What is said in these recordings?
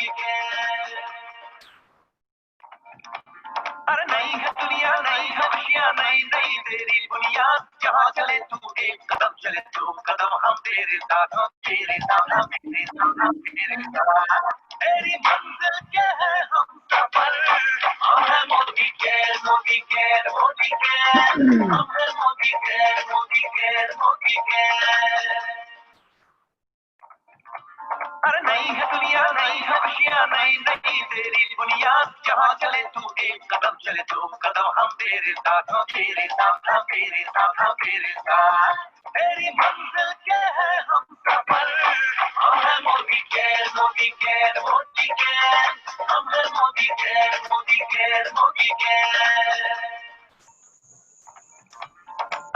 मोदी के। अरे नई है दुनिया, नई है खुशियाँ, नई नई तेरी बुनियाद। जहाँ चले तू एक कदम, चले दो कदम, हम तेरे साथ, हम तेरे साथ, हम तेरे साथ, हम तेरे साथ। तेरी मंजिल के है हम सफर, हम है मोदी के, मोदी के, मोदी के। हम है मोदी के, मोदी के, मोदी के। अरे नई है दुनिया, नई है खुशियाँ, नई नई तेरी बुनियाद। जहाँ चले तू एक कदम, चले दो कदम, हम तेरे साथ, हम तेरे साथ, हम तेरे साथ, हम तेरे साथ। तेरी मंजिल के है हम सफर, हम है मोदी के, मोदी के, मोदी के। हम है मोदी के, मोदी के, मोदी के।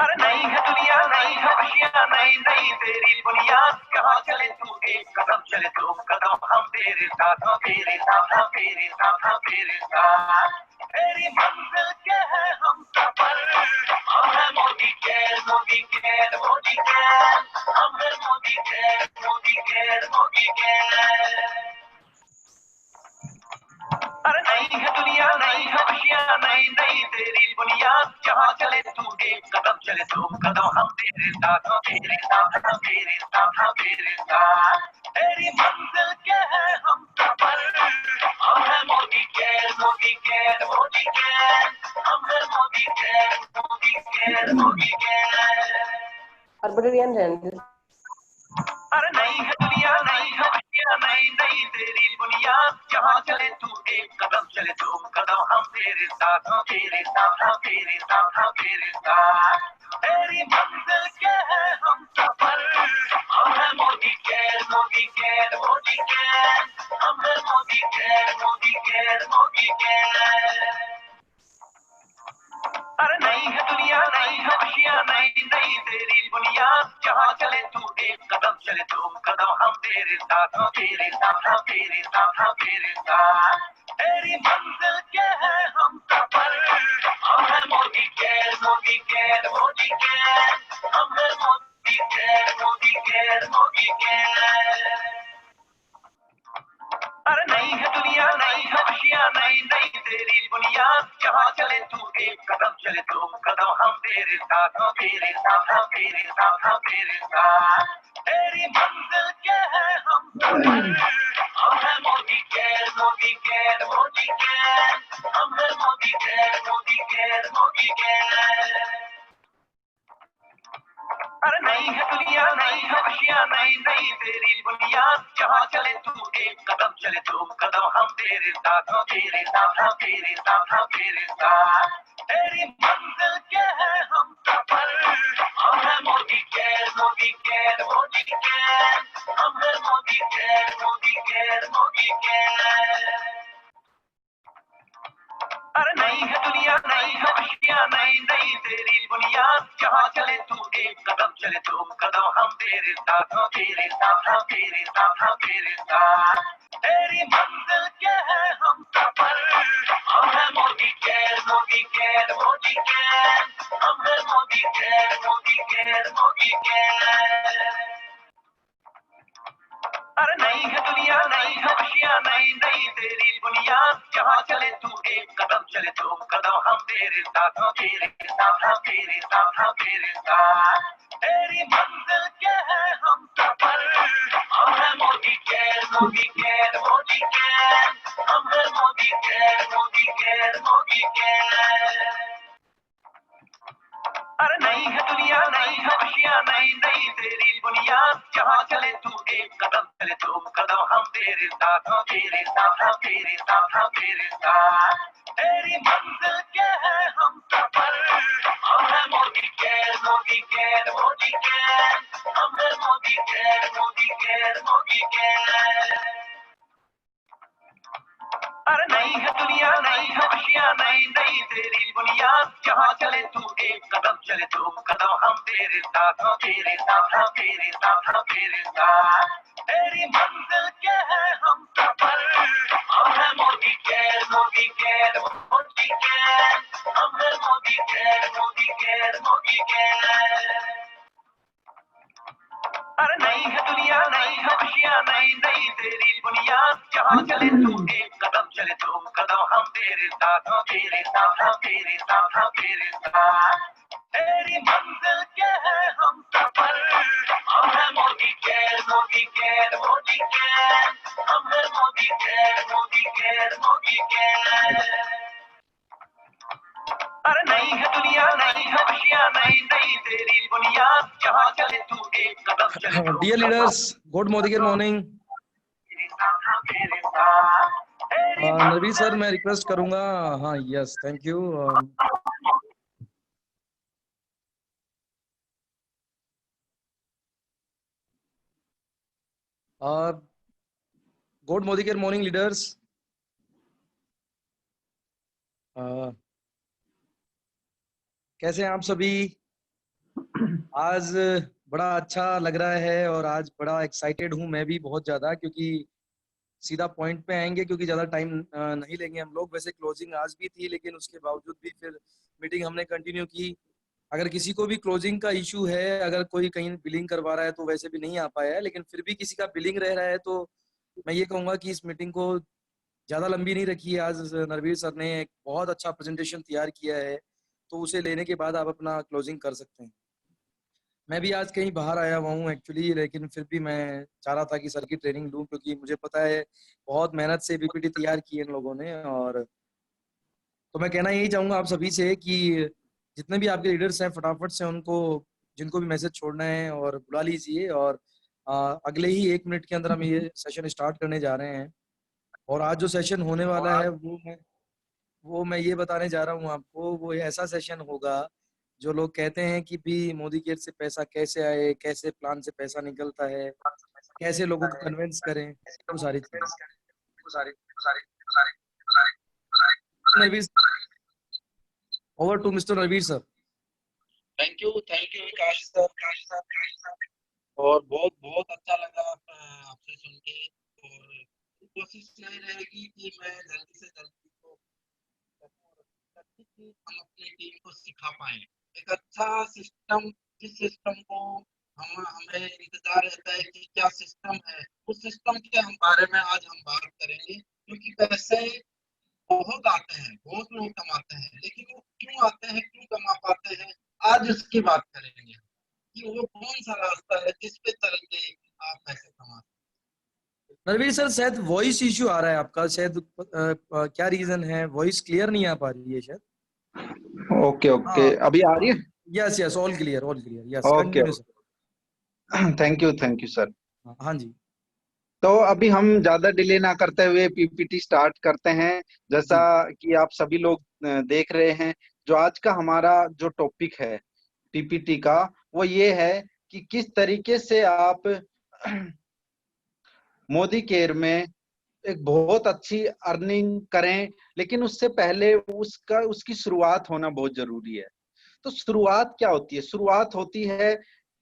अरे नई है दुनिया, नई है खुशियाँ, नई नई तेरी बुनियाद। कहाँ चले तू एक कदम, चले दो कदम, हम तेरे साथ, हम तेरे साथ, हम तेरे साथ, हम तेरे साथ। तेरी मंजिल के है हम सफर, हम है मोदी के, मोदी के, मोदी के। हम है मोदी के, मोदी के, मोदी के। अरे नई है दुनिया, नई है खुशियाँ, नई नई तेरी बुनियाद। जहाँ चले तू एक कदम, चले दो कदम, हम तेरे साथ, हम तेरे साथ, हम तेरे साथ, हम तेरे साथ। तेरी मंजिल के है हम सफर, हम है मोदी के, मोदी के, मोदी के। हम है मोदी के, मोदी के, मोदी के। Arborian Randall. अरे नई है दुनिया, नई है खुशियाँ, नई नई तेरी बुनियाद। जहाँ चले तू एक कदम, चले दो कदम, हम तेरे साथ, हम तेरे साथ, हम तेरे साथ, हम तेरे साथ। तेरी मंजिल के है हम सफर, हम है मोदी के, मोदी के, मोदी के। हम है मोदी के, मोदी के, मोदी के। अरे नई है दुनिया, नई है खुशियाँ, नई नई तेरी बुनियाद। जहाँ चले तू एक कदम, चले दो कदम, हम तेरे साथ, हम तेरे साथ, हम तेरे साथ, हम तेरे साथ। तेरी मंजिल के है हम सफर, हम है मोदी के, मोदी के, मोदी के। हम है मोदी के, मोदी के, मोदी के। अरे नई है दुनिया, नई है खुशियाँ, नई नई तेरी बुनियाद। जहाँ चले तू एक कदम, चले दो कदम, हम तेरे साथ, हम तेरे साथ, हम तेरे साथ, हम तेरे साथ। तेरी मंजिल के है हम सफर, हम है मोदी के, मोदी के, मोदी के। हम है मोदी के, मोदी के, मोदी के। अरे नई है दुनिया, नई है खुशियाँ, नई नई तेरी बुनियाद। जहाँ चले तू एक कदम, चले दो कदम, हम तेरे साथ, हम तेरे साथ, हम तेरे साथ, हम तेरे साथ। तेरी मंजिल के है हम सफर, हम है मोदी के, मोदी के, मोदी के। हम है मोदी के, मोदी के, मोदी के। अरे नई है दुनिया, नई है खुशियाँ, नई नई तेरी बुनियाद। जहाँ चले तू एक कदम, चले दो कदम, हम तेरे साथ, हम तेरे साथ, हम तेरे साथ, हम तेरे साथ। तेरी मंजिल के है हम सफर, हम है मोदी के, मोदी के, मोदी के। हम है मोदी के, मोदी के, मोदी के। अरे नई है दुनिया, नई है खुशियाँ, नई नई तेरी बुनियाद। जहाँ चले तू एक कदम, चले दो कदम, हम तेरे साथ, हम तेरे साथ, हम तेरे साथ, हम तेरे साथ। तेरी मंजिल के है हम सफर, हम है मोदी के, मोदी के, मोदी के। हम है मोदी के, मोदी के, मोदी के। अरे नई है दुनिया, नई है खुशियाँ, नई नई तेरी बुनियाद। जहाँ चले तू एक कदम, चले दो कदम, हम तेरे साथ, हम तेरे साथ, हम तेरे साथ, हम तेरे साथ। तेरी मंजिल के है हम सफर, हम है मोदी के, मोदी के, मोदी के। हम है मोदी के, मोदी के, मोदी के। अरे नई है दुनिया, नई है खुशियाँ, नई नई तेरी बुनियाद। जहाँ चले तू एक कदम, चले दो कदम, हम तेरे साथ, हम तेरे साथ, हम तेरे साथ, हम तेरे साथ। तेरी मंजिल के है हम सफर, हम है मोदी के, मोदी के, मोदी के। हम है मोदी के, मोदी के, मोदी के। अरे नई है दुनिया, नई है खुशियाँ, नई नई तेरी बुनियाद। जहाँ जहाँ चले तू एक कदम चले दो कदम हम तेरे साथ हो तेरे साथ हो तेरे साथ हो तेरे साथ तेरी मंजिल के है हम सफर हम है Modi care Modi care Modi care हम है Modi care Modi care Modi care अरे नहीं है दुनिया नहीं है खुशियाँ नहीं नहीं तेरी बुनियाद जहाँ चले तू एक कदम चले दो Dear leaders, good morning. तेरे साथ हो तेरे साथ तेरी नरवीर सर मैं रिक्वेस्ट करूंगा. हाँ yes thank you. Good morning leaders. कैसे हैं आप सभी? आज बड़ा अच्छा लग रहा है और आज बड़ा एक्साइटेड हूं मैं भी बहुत ज्यादा, क्योंकि सीधा पॉइंट पे आएंगे, क्योंकि ज्यादा टाइम नहीं लेंगे हम लोग. वैसे क्लोजिंग आज भी थी लेकिन उसके बावजूद भी फिर मीटिंग हमने कंटिन्यू की. अगर किसी को भी क्लोजिंग का इशू है, अगर कोई कहीं बिलिंग करवा रहा है तो वैसे भी नहीं आ पाया है, लेकिन फिर भी किसी का बिलिंग रह रहा है तो मैं ये कहूंगा कि इस मीटिंग को ज्यादा लंबी नहीं रखी है. आज नरवीर सर ने एक बहुत अच्छा प्रेजेंटेशन तैयार किया है, तो उसे लेने के बाद आप अपना क्लोजिंग कर सकते हैं. मैं भी आज कहीं बाहर आया हुआ हूँ एक्चुअली, लेकिन फिर भी मैं चाह रहा था कि सर की ट्रेनिंग लूँ, क्योंकि मुझे पता है बहुत मेहनत से पीपीटी तैयार की है इन लोगों ने. और तो मैं कहना यही चाहूंगा आप सभी से कि जितने भी आपके लीडर्स हैं फटाफट से उनको, जिनको भी मैसेज छोड़ना है और बुला लीजिए. और अगले ही 1 मिनट के अंदर हम ये सेशन स्टार्ट करने जा रहे हैं. और आज जो सेशन होने वाला है वो मैं ये बताने जा रहा हूँ आपको. वो ऐसा सेशन होगा जो लोग कहते हैं कि भी मोदी केयर से पैसा कैसे आए, कैसे प्लान से पैसा निकलता है, कैसे लोगों को कन्विंस करें, वो सारी चीजें. Narveer, over to mister Narveer sir. Thank you Vikas sir. और बहुत बहुत अच्छा लगा आपसे सुन के. और कोशिश यही रहेगी कि मैं जल्दी से जल्दी को हम अपनी टीम को सिखा पाए एक अच्छा सिस्टम. जिस सिस्टम को हमें इंतजार रहता है कि क्या सिस्टम है, उस सिस्टम के बारे में आज हम बात करेंगे. क्योंकि पैसे बहुत आते हैं, बहुत लोग कमाते हैं, लेकिन वो क्यों आते हैं, क्यों कमा पाते हैं, आज उसकी बात करेंगे कि वो कौन सा रास्ता है जिस पे चल के आप पैसे कमा सकते नरवीर सर शायद वॉइस इशू आ रहा है आपका, शायद क्या रीजन है, वॉइस क्लियर नहीं आ पा रही है शायद. हैं. ओके अभी आ रही है. Yes yes all clear yes okay continue sir. Thank you sir. हाँ जी तो अभी हम ज्यादा डिले ना करते हुए पीपीटी स्टार्ट करते हैं. जैसा जी. कि आप सभी लोग देख रहे हैं, जो आज का हमारा जो टॉपिक है पीपीटी का, वो ये है कि किस तरीके से आप मोदी केयर में एक बहुत अच्छी अर्निंग करें. लेकिन उससे पहले उसकी शुरुआत होना बहुत जरूरी है. तो शुरुआत क्या होती है? शुरुआत होती है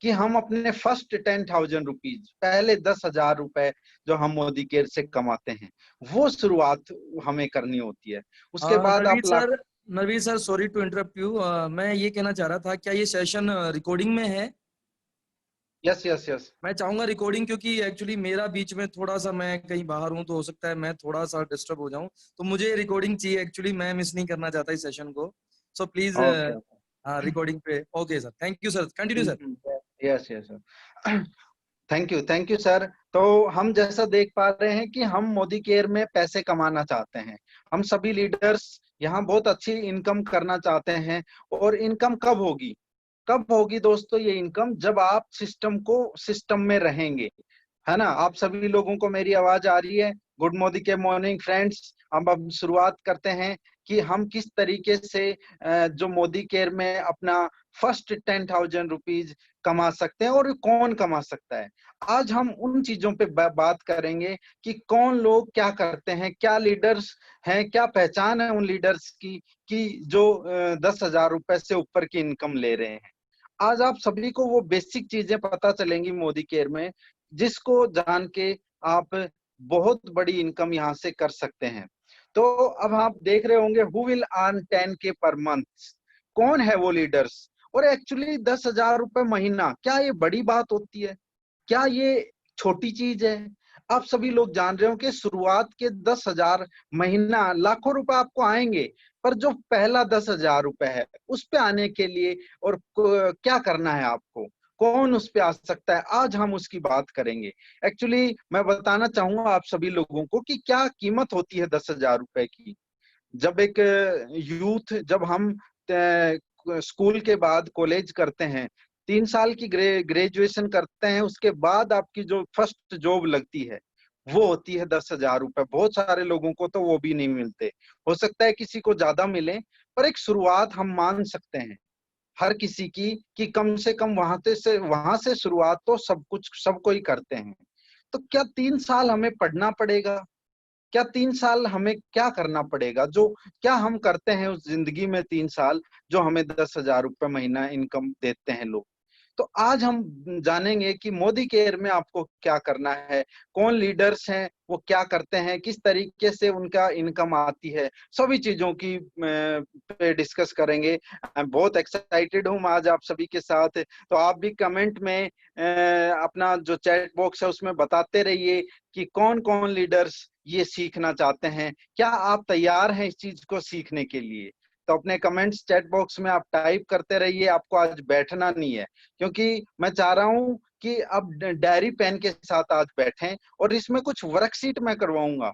कि हम अपने फर्स्ट 10,000 रुपीज, पहले 10,000 रुपए जो हम मोदी केयर से कमाते हैं, वो शुरुआत हमें करनी होती है. उसके बाद आप Narveer sir sorry to interrupt you. मैं ये कहना चाह रहा था, क्या ये सेशन रिकॉर्डिंग में है? यस. मैं चाहूंगा रिकॉर्डिंग, क्योंकि एक्चुअली मेरा बीच में थोड़ा सा, मैं कहीं बाहर हूँ तो हो सकता है मैं थोड़ा सा डिस्टर्ब हो जाऊं, तो मुझे रिकॉर्डिंग चाहिए एक्चुअली. मैं मिस नहीं करना चाहता इस सेशन को. So please okay. रिकॉर्डिंग पे. Okay sir, thank you sir, continue sir. Yes sir. Thank you sir. तो हम जैसा देख पा रहे हैं कि हम मोदी केयर में पैसे कमाना चाहते हैं. हम सभी लीडर्स यहाँ बहुत अच्छी इनकम करना चाहते हैं. और इनकम कब होगी दोस्तों? ये इनकम जब आप सिस्टम में रहेंगे, है ना. आप सभी लोगों को मेरी आवाज आ रही है? गुड मोदी के मॉर्निंग फ्रेंड्स. हम अब शुरुआत करते हैं कि हम किस तरीके से जो मोदी केयर में अपना फर्स्ट 10,000 रुपीज कमा सकते हैं और कौन कमा सकता है. आज हम उन चीजों पे बात करेंगे कि कौन लोग क्या करते हैं, क्या लीडर्स हैं, क्या पहचान है उन लीडर्स की कि जो 10,000 रुपए से ऊपर की इनकम ले रहे हैं. आज आप सभी को वो बेसिक चीजें पता चलेंगी मोदी केयर में, जिसको जान के आप बहुत बड़ी इनकम यहाँ से कर सकते हैं. तो अब आप देख रहे होंगे who will earn 10K per month. कौन है वो लीडर्स? और एक्चुअली 10,000 रुपए महीना, क्या ये बड़ी बात होती है? क्या ये छोटी चीज है? आप सभी लोग जान रहे हो कि शुरुआत के 10,000 महीना लाखों रुपए आपको आएंगे, पर जो पहला 10,000 रुपए है उस पे आने के लिए और क्या करना है आपको, कौन उस पे आ सकता है, आज हम उसकी बात करेंगे। एक्चुअली मैं बताना चाहूंगा आप सभी लोगों को कि क्या कीमत होती है 10,000 रुपए की। जब एक यूथ, जब हम स्कूल के बाद कॉलेज करते हैं, 3 साल की ग्रेजुएशन करते हैं, उसके बाद आपकी जो फर्स्ट जॉब लगती है वो होती है 10,000 रुपए। बहुत सारे लोगों को तो वो भी नहीं मिलते, हो सकता है किसी को ज्यादा मिले, पर एक शुरुआत हम मान सकते हैं हर किसी की कि कम से कम वहां से शुरुआत तो सब कुछ सबको ही करते हैं। तो क्या 3 साल हमें पढ़ना पड़ेगा? क्या 3 साल हमें क्या करना पड़ेगा? जो क्या हम करते हैं उस जिंदगी में 3 साल, जो हमें 10,000 रुपए महीना इनकम देते हैं लोग? तो आज हम जानेंगे कि मोदी केयर में आपको क्या करना है, कौन लीडर्स हैं, वो क्या करते हैं, किस तरीके से उनका इनकम आती है, सभी चीजों की पे डिस्कस करेंगे। मैं बहुत एक्साइटेड हूँ आज आप सभी के साथ। तो आप भी कमेंट में अपना जो चैट बॉक्स है उसमें बताते रहिए कि कौन कौन लीडर्स ये सीखना चाहते हैं, क्या आप तैयार हैं इस चीज को सीखने के लिए? तो अपने कमेंट्स चैट बॉक्स में आप टाइप करते रहिए, आपको आज बैठना नहीं है, क्योंकि मैं चाह रहा हूं कि अब डायरी पेन के साथ आज बैठें और इसमें कुछ वर्कशीट मैं करवाऊंगा।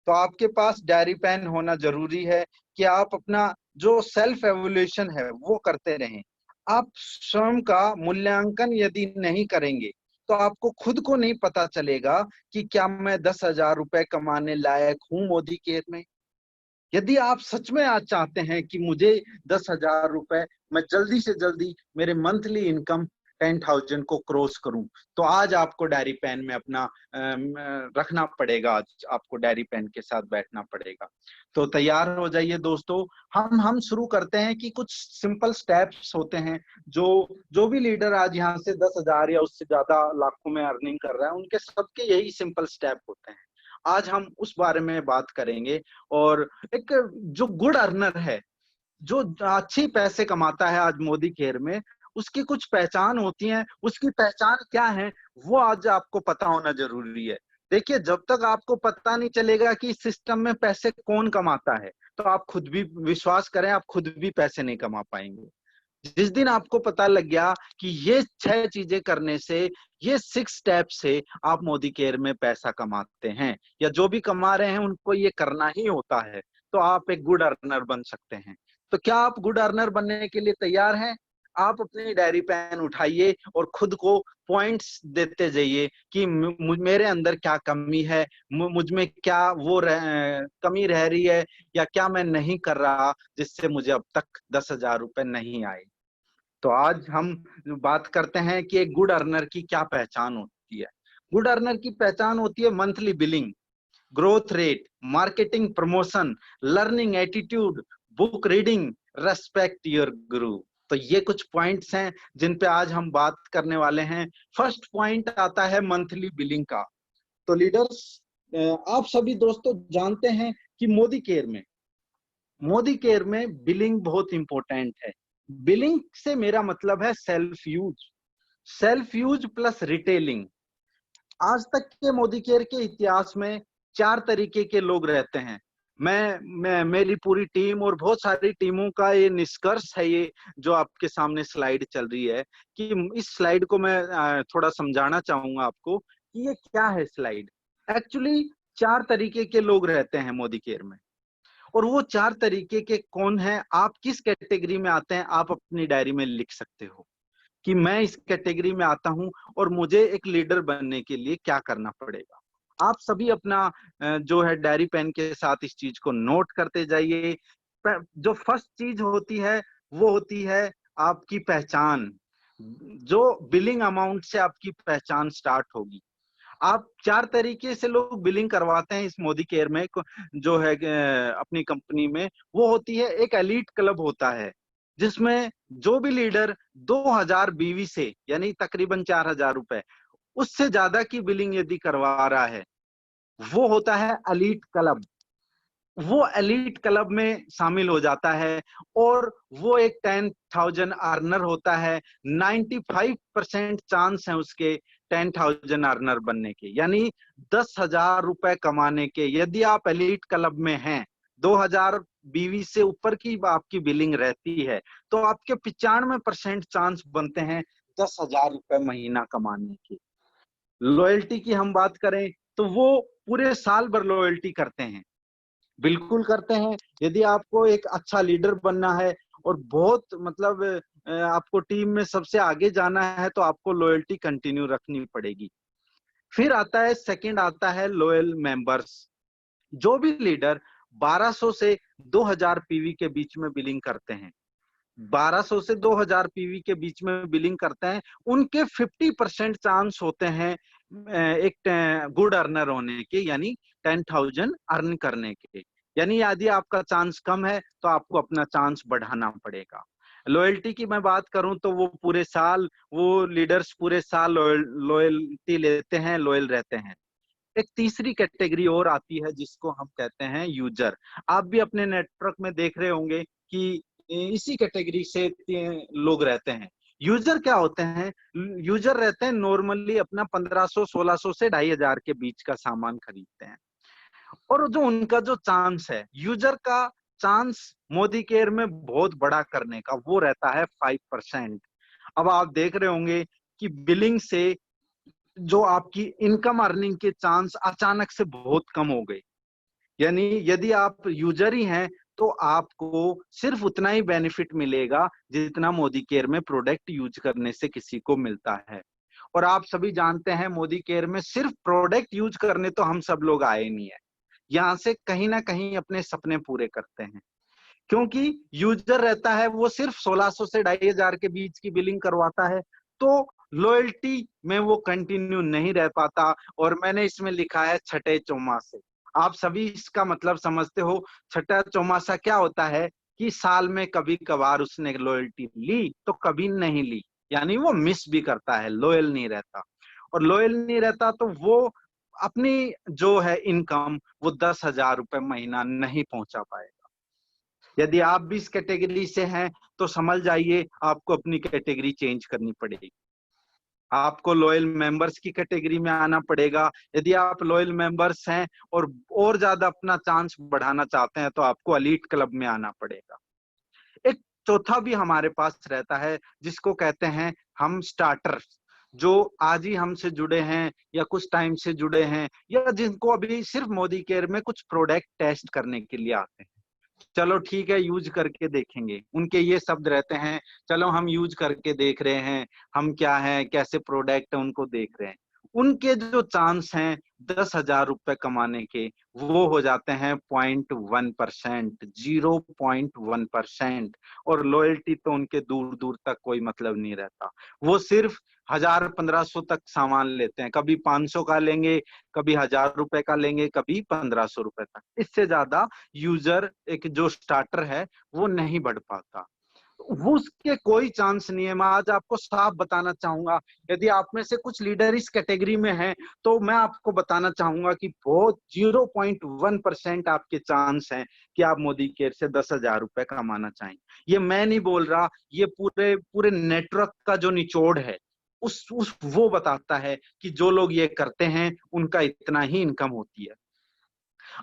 तो आपके पास डायरी पेन होना जरूरी है कि आप अपना जो सेल्फ एवोल्यूशन है वो करते रहें। आप स्वयं का मूल्यांकन यदि नहीं करेंगे तो आपको खुद को नहीं पता चलेगा कि क्या मैं 10,000 रुपए कमाने लायक हूं मोदी केयर में। यदि आप सच में आज चाहते हैं कि मुझे 10,000 रुपए, मैं जल्दी से जल्दी मेरे मंथली इनकम 10,000 को क्रॉस करूं, तो आज आपको डायरी पेन में अपना रखना पड़ेगा, आज आपको डायरी पेन के साथ बैठना पड़ेगा। तो तैयार हो जाइए दोस्तों, हम शुरू करते हैं कि कुछ सिंपल स्टेप्स होते हैं जो जो भी लीडर आज यहाँ से 10,000 या उससे ज्यादा लाखों में अर्निंग कर रहा है, उनके सबके यही सिंपल स्टेप होते हैं। आज हम उस बारे में बात करेंगे। और एक जो गुड अर्नर है, जो अच्छी पैसे कमाता है आज मोदी केयर में, उसकी कुछ पहचान होती है। उसकी पहचान क्या है वो आज आपको पता होना जरूरी है। देखिए, जब तक आपको पता नहीं चलेगा कि इस सिस्टम में पैसे कौन कमाता है, तो आप खुद भी विश्वास करें, आप खुद भी पैसे नहीं कमा पाएंगे। जिस दिन आपको पता लग गया कि ये 6 चीजें करने से, ये 6 स्टेप से आप मोदी केयर में पैसा कमाते हैं, या जो भी कमा रहे हैं उनको ये करना ही होता है, तो आप एक गुड अर्नर बन सकते हैं। तो क्या आप गुड अर्नर बनने के लिए तैयार हैं? आप अपनी डायरी पेन उठाइए और खुद को पॉइंट्स देते जाइए कि मेरे अंदर क्या कमी है, मुझ में क्या वो कमी रह रही है, या क्या मैं नहीं कर रहा जिससे मुझे अब तक 10,000 रुपए नहीं आए। तो आज हम बात करते हैं कि एक गुड अर्नर की क्या पहचान होती है। गुड अर्नर की पहचान होती है monthly billing, growth rate, marketing promotion, learning attitude, book reading, respect your गुरु। तो ये कुछ पॉइंट्स हैं जिन पे आज हम बात करने वाले हैं। फर्स्ट पॉइंट आता है मंथली बिलिंग का। तो लीडर्स, आप सभी दोस्तों जानते हैं कि मोदी केयर में बिलिंग बहुत इंपॉर्टेंट है। बिलिंग से मेरा मतलब है सेल्फ यूज प्लस रिटेलिंग। आज तक के मोदी केयर के इतिहास में 4 तरीके के लोग रहते हैं। मैं मेरी पूरी टीम और बहुत सारी टीमों का ये निष्कर्ष है, ये जो आपके सामने स्लाइड चल रही है, कि इस स्लाइड को मैं थोड़ा समझाना चाहूंगा आपको कि ये क्या है स्लाइड। एक्चुअली 4 तरीके के लोग रहते हैं मोदी केयर में, और वो 4 तरीके के कौन है, आप किस कैटेगरी में आते हैं, आप अपनी डायरी में लिख सकते हो कि मैं इस कैटेगरी में आता हूं और मुझे एक लीडर बनने के लिए क्या करना पड़ेगा। आप सभी अपना जो है डायरी पेन के साथ इस चीज को नोट करते जाइए। जो फर्स्ट चीज होती है वो होती है आपकी पहचान। जो बिलिंग अमाउंट से आपकी पहचान स्टार्ट होगी। आप 4 तरीके से लोग बिलिंग करवाते हैं इस मोदी केयर में, जो है अपनी कंपनी में। वो होती है, एक एलीट क्लब होता है जिसमें जो भी लीडर 2,000 बीवी से, यानी तकरीबन 4,000 रुपए, उससे ज्यादा की बिलिंग यदि करवा रहा है, वो होता है एलीट क्लब। वो एलीट क्लब में शामिल हो जाता है और वो एक 10,000 अर्नर होता है। 95% चांस है उसके 10,000 अर्नर बनने के, यानी 10,000 रुपए कमाने के। यदि आप एलीट क्लब में हैं, 2,000 बीवी से ऊपर की आपकी बिलिंग रहती है, तो आपके 95% चांस बनते हैं 10,000 रुपए महीना कमाने के। लॉयल्टी की हम बात करें तो वो पूरे साल भर लॉयल्टी करते हैं, बिल्कुल करते हैं। यदि आपको एक अच्छा लीडर बनना है और बहुत मतलब आपको टीम में सबसे आगे जाना है, तो आपको लॉयल्टी कंटिन्यू रखनी पड़ेगी। फिर आता है सेकंड, आता है लॉयल मेंबर्स। जो भी लीडर 1200 से 2000 पीवी के बीच में बिलिंग करते हैं, 1200 से 2000 पीवी के बीच में बिलिंग करते हैं, उनके 50% चांस होते हैं एक गुड अर्नर होने के, यानी 10,000 अर्न करने के। यानी यदि आपका चांस कम है तो आपको अपना चांस बढ़ाना पड़ेगा। लॉयल्टी की मैं बात करूं तो वो पूरे साल, वो लीडर्स पूरे साल लॉयल्टी लेते हैं, लॉयल रहते हैं। एक तीसरी कैटेगरी और आती है जिसको हम कहते हैं यूजर। आप भी अपने नेटवर्क में देख रहे होंगे कि इसी कैटेगरी से लोग रहते हैं। यूजर क्या होते हैं? यूजर रहते हैं नॉर्मली अपना 1500 1600 से 2,500 के बीच का सामान खरीदते हैं, और जो उनका जो चांस है, यूजर का चांस मोदी केयर में बहुत बड़ा करने का, वो रहता है 5%। अब आप देख रहे होंगे कि बिलिंग से जो आपकी इनकम अर्निंग के चांस अचानक से बहुत कम हो गए। यानी यदि आप यूजर ही हैं तो आपको सिर्फ उतना ही बेनिफिट मिलेगा जितना मोदी केयर में प्रोडक्ट यूज करने से किसी को मिलता है। और आप सभी जानते हैं मोदी केयर में सिर्फ प्रोडक्ट यूज करने तो हम सब लोग आए नहीं है, यहाँ से कहीं ना कहीं अपने सपने पूरे करते हैं। क्योंकि यूजर रहता है वो सिर्फ 1600 से 2,500 के बीच की बिलिंग करवाता है, तो लॉयल्टी में वो कंटिन्यू नहीं रह पाता। और मैंने इसमें लिखा है छठे चौमासे। आप सभी इसका मतलब समझते हो। छठा चौमासा क्या होता है कि साल में कभी कभार उसने लॉयल्टी ली तो कभी नहीं ली, यानी वो मिस भी करता है, लॉयल नहीं रहता। और लॉयल नहीं रहता तो वो अपनी जो है इनकम वो 10,000 रुपए महीना नहीं पहुंचा पाएगा। यदि आप भी इस कैटेगरी से हैं तो समझ जाइए आपको अपनी कैटेगरी चेंज करनी पड़ेगी, आपको लॉयल मेंबर्स की कैटेगरी में आना पड़ेगा। यदि आप लॉयल मेंबर्स हैं और ज्यादा अपना चांस बढ़ाना चाहते हैं तो आपको एलीट क्लब में आना पड़ेगा। एक चौथा भी हमारे पास रहता है जिसको कहते हैं हम स्टार्टर्स, जो आज ही हमसे जुड़े हैं या कुछ टाइम से जुड़े हैं, या जिनको अभी सिर्फ मोदी केयर में कुछ प्रोडक्ट टेस्ट करने के लिए आते हैं। चलो ठीक है, यूज करके देखेंगे, उनके ये शब्द रहते हैं, चलो हम यूज करके देख रहे हैं, हम क्या है, कैसे प्रोडक्ट है उनको देख रहे हैं। उनके जो चांस हैं 10,000 रुपए कमाने के, वो हो जाते हैं 0.1%, 0.1%। और लॉयल्टी तो उनके दूर दूर तक कोई मतलब नहीं रहता। वो सिर्फ 1,000-1,500 तक सामान लेते हैं, कभी 500 का लेंगे, कभी 1,000 रुपए का लेंगे, कभी 1,500 रुपए तक। इससे ज्यादा यूजर एक जो स्टार्टर है वो नहीं बढ़ पाता, वो उसके कोई चांस नहीं है। मैं आज आपको साफ बताना चाहूंगा, यदि आप में से कुछ लीडर इस कैटेगरी में हैं तो मैं आपको बताना चाहूंगा कि बहुत 0.1% आपके चांस हैं कि आप मोदी केयर से 10,000 रुपए कमाना चाहें। ये मैं नहीं बोल रहा, ये पूरे पूरे नेटवर्क का जो निचोड़ है उस वो बताता है कि जो लोग ये करते हैं उनका इतना ही इनकम होती है।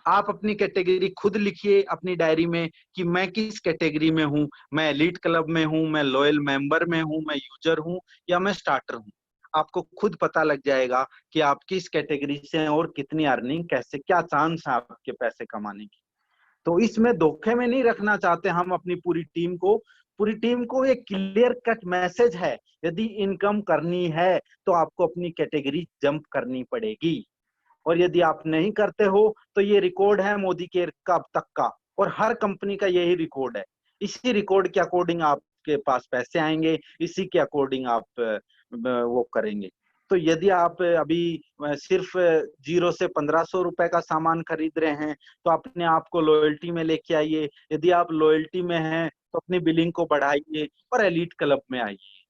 आप अपनी कैटेगरी खुद लिखिए अपनी डायरी में कि मैं किस कैटेगरी में हूँ, मैं एलीट क्लब में हूँ, मैं लॉयल मेंबर में हूँ, मैं यूजर हूँ, या मैं स्टार्टर हूँ। आपको खुद पता लग जाएगा कि आप किस कैटेगरी से हैं और कितनी अर्निंग, कैसे, क्या चांस है आपके पैसे कमाने की। तो इसमें धोखे में नहीं रखना चाहते हम अपनी पूरी टीम को। पूरी टीम को एक क्लियर कट मैसेज है, यदि इनकम करनी है तो आपको अपनी कैटेगरी जंप करनी पड़ेगी। और यदि आप नहीं करते हो तो ये रिकॉर्ड है मोदी केयर का अब तक का, और हर कंपनी का यही रिकॉर्ड है। इसी रिकॉर्ड के अकॉर्डिंग आपके पास पैसे आएंगे, इसी के अकॉर्डिंग आप वो करेंगे। तो यदि आप अभी सिर्फ 0 से 1,500 रुपए का सामान खरीद रहे हैं तो अपने आप को लॉयल्टी में लेके आइए। यदि आप लॉयल्टी में हैं तो अपनी बिलिंग को बढ़ाइए और एलीट क्लब में आइए।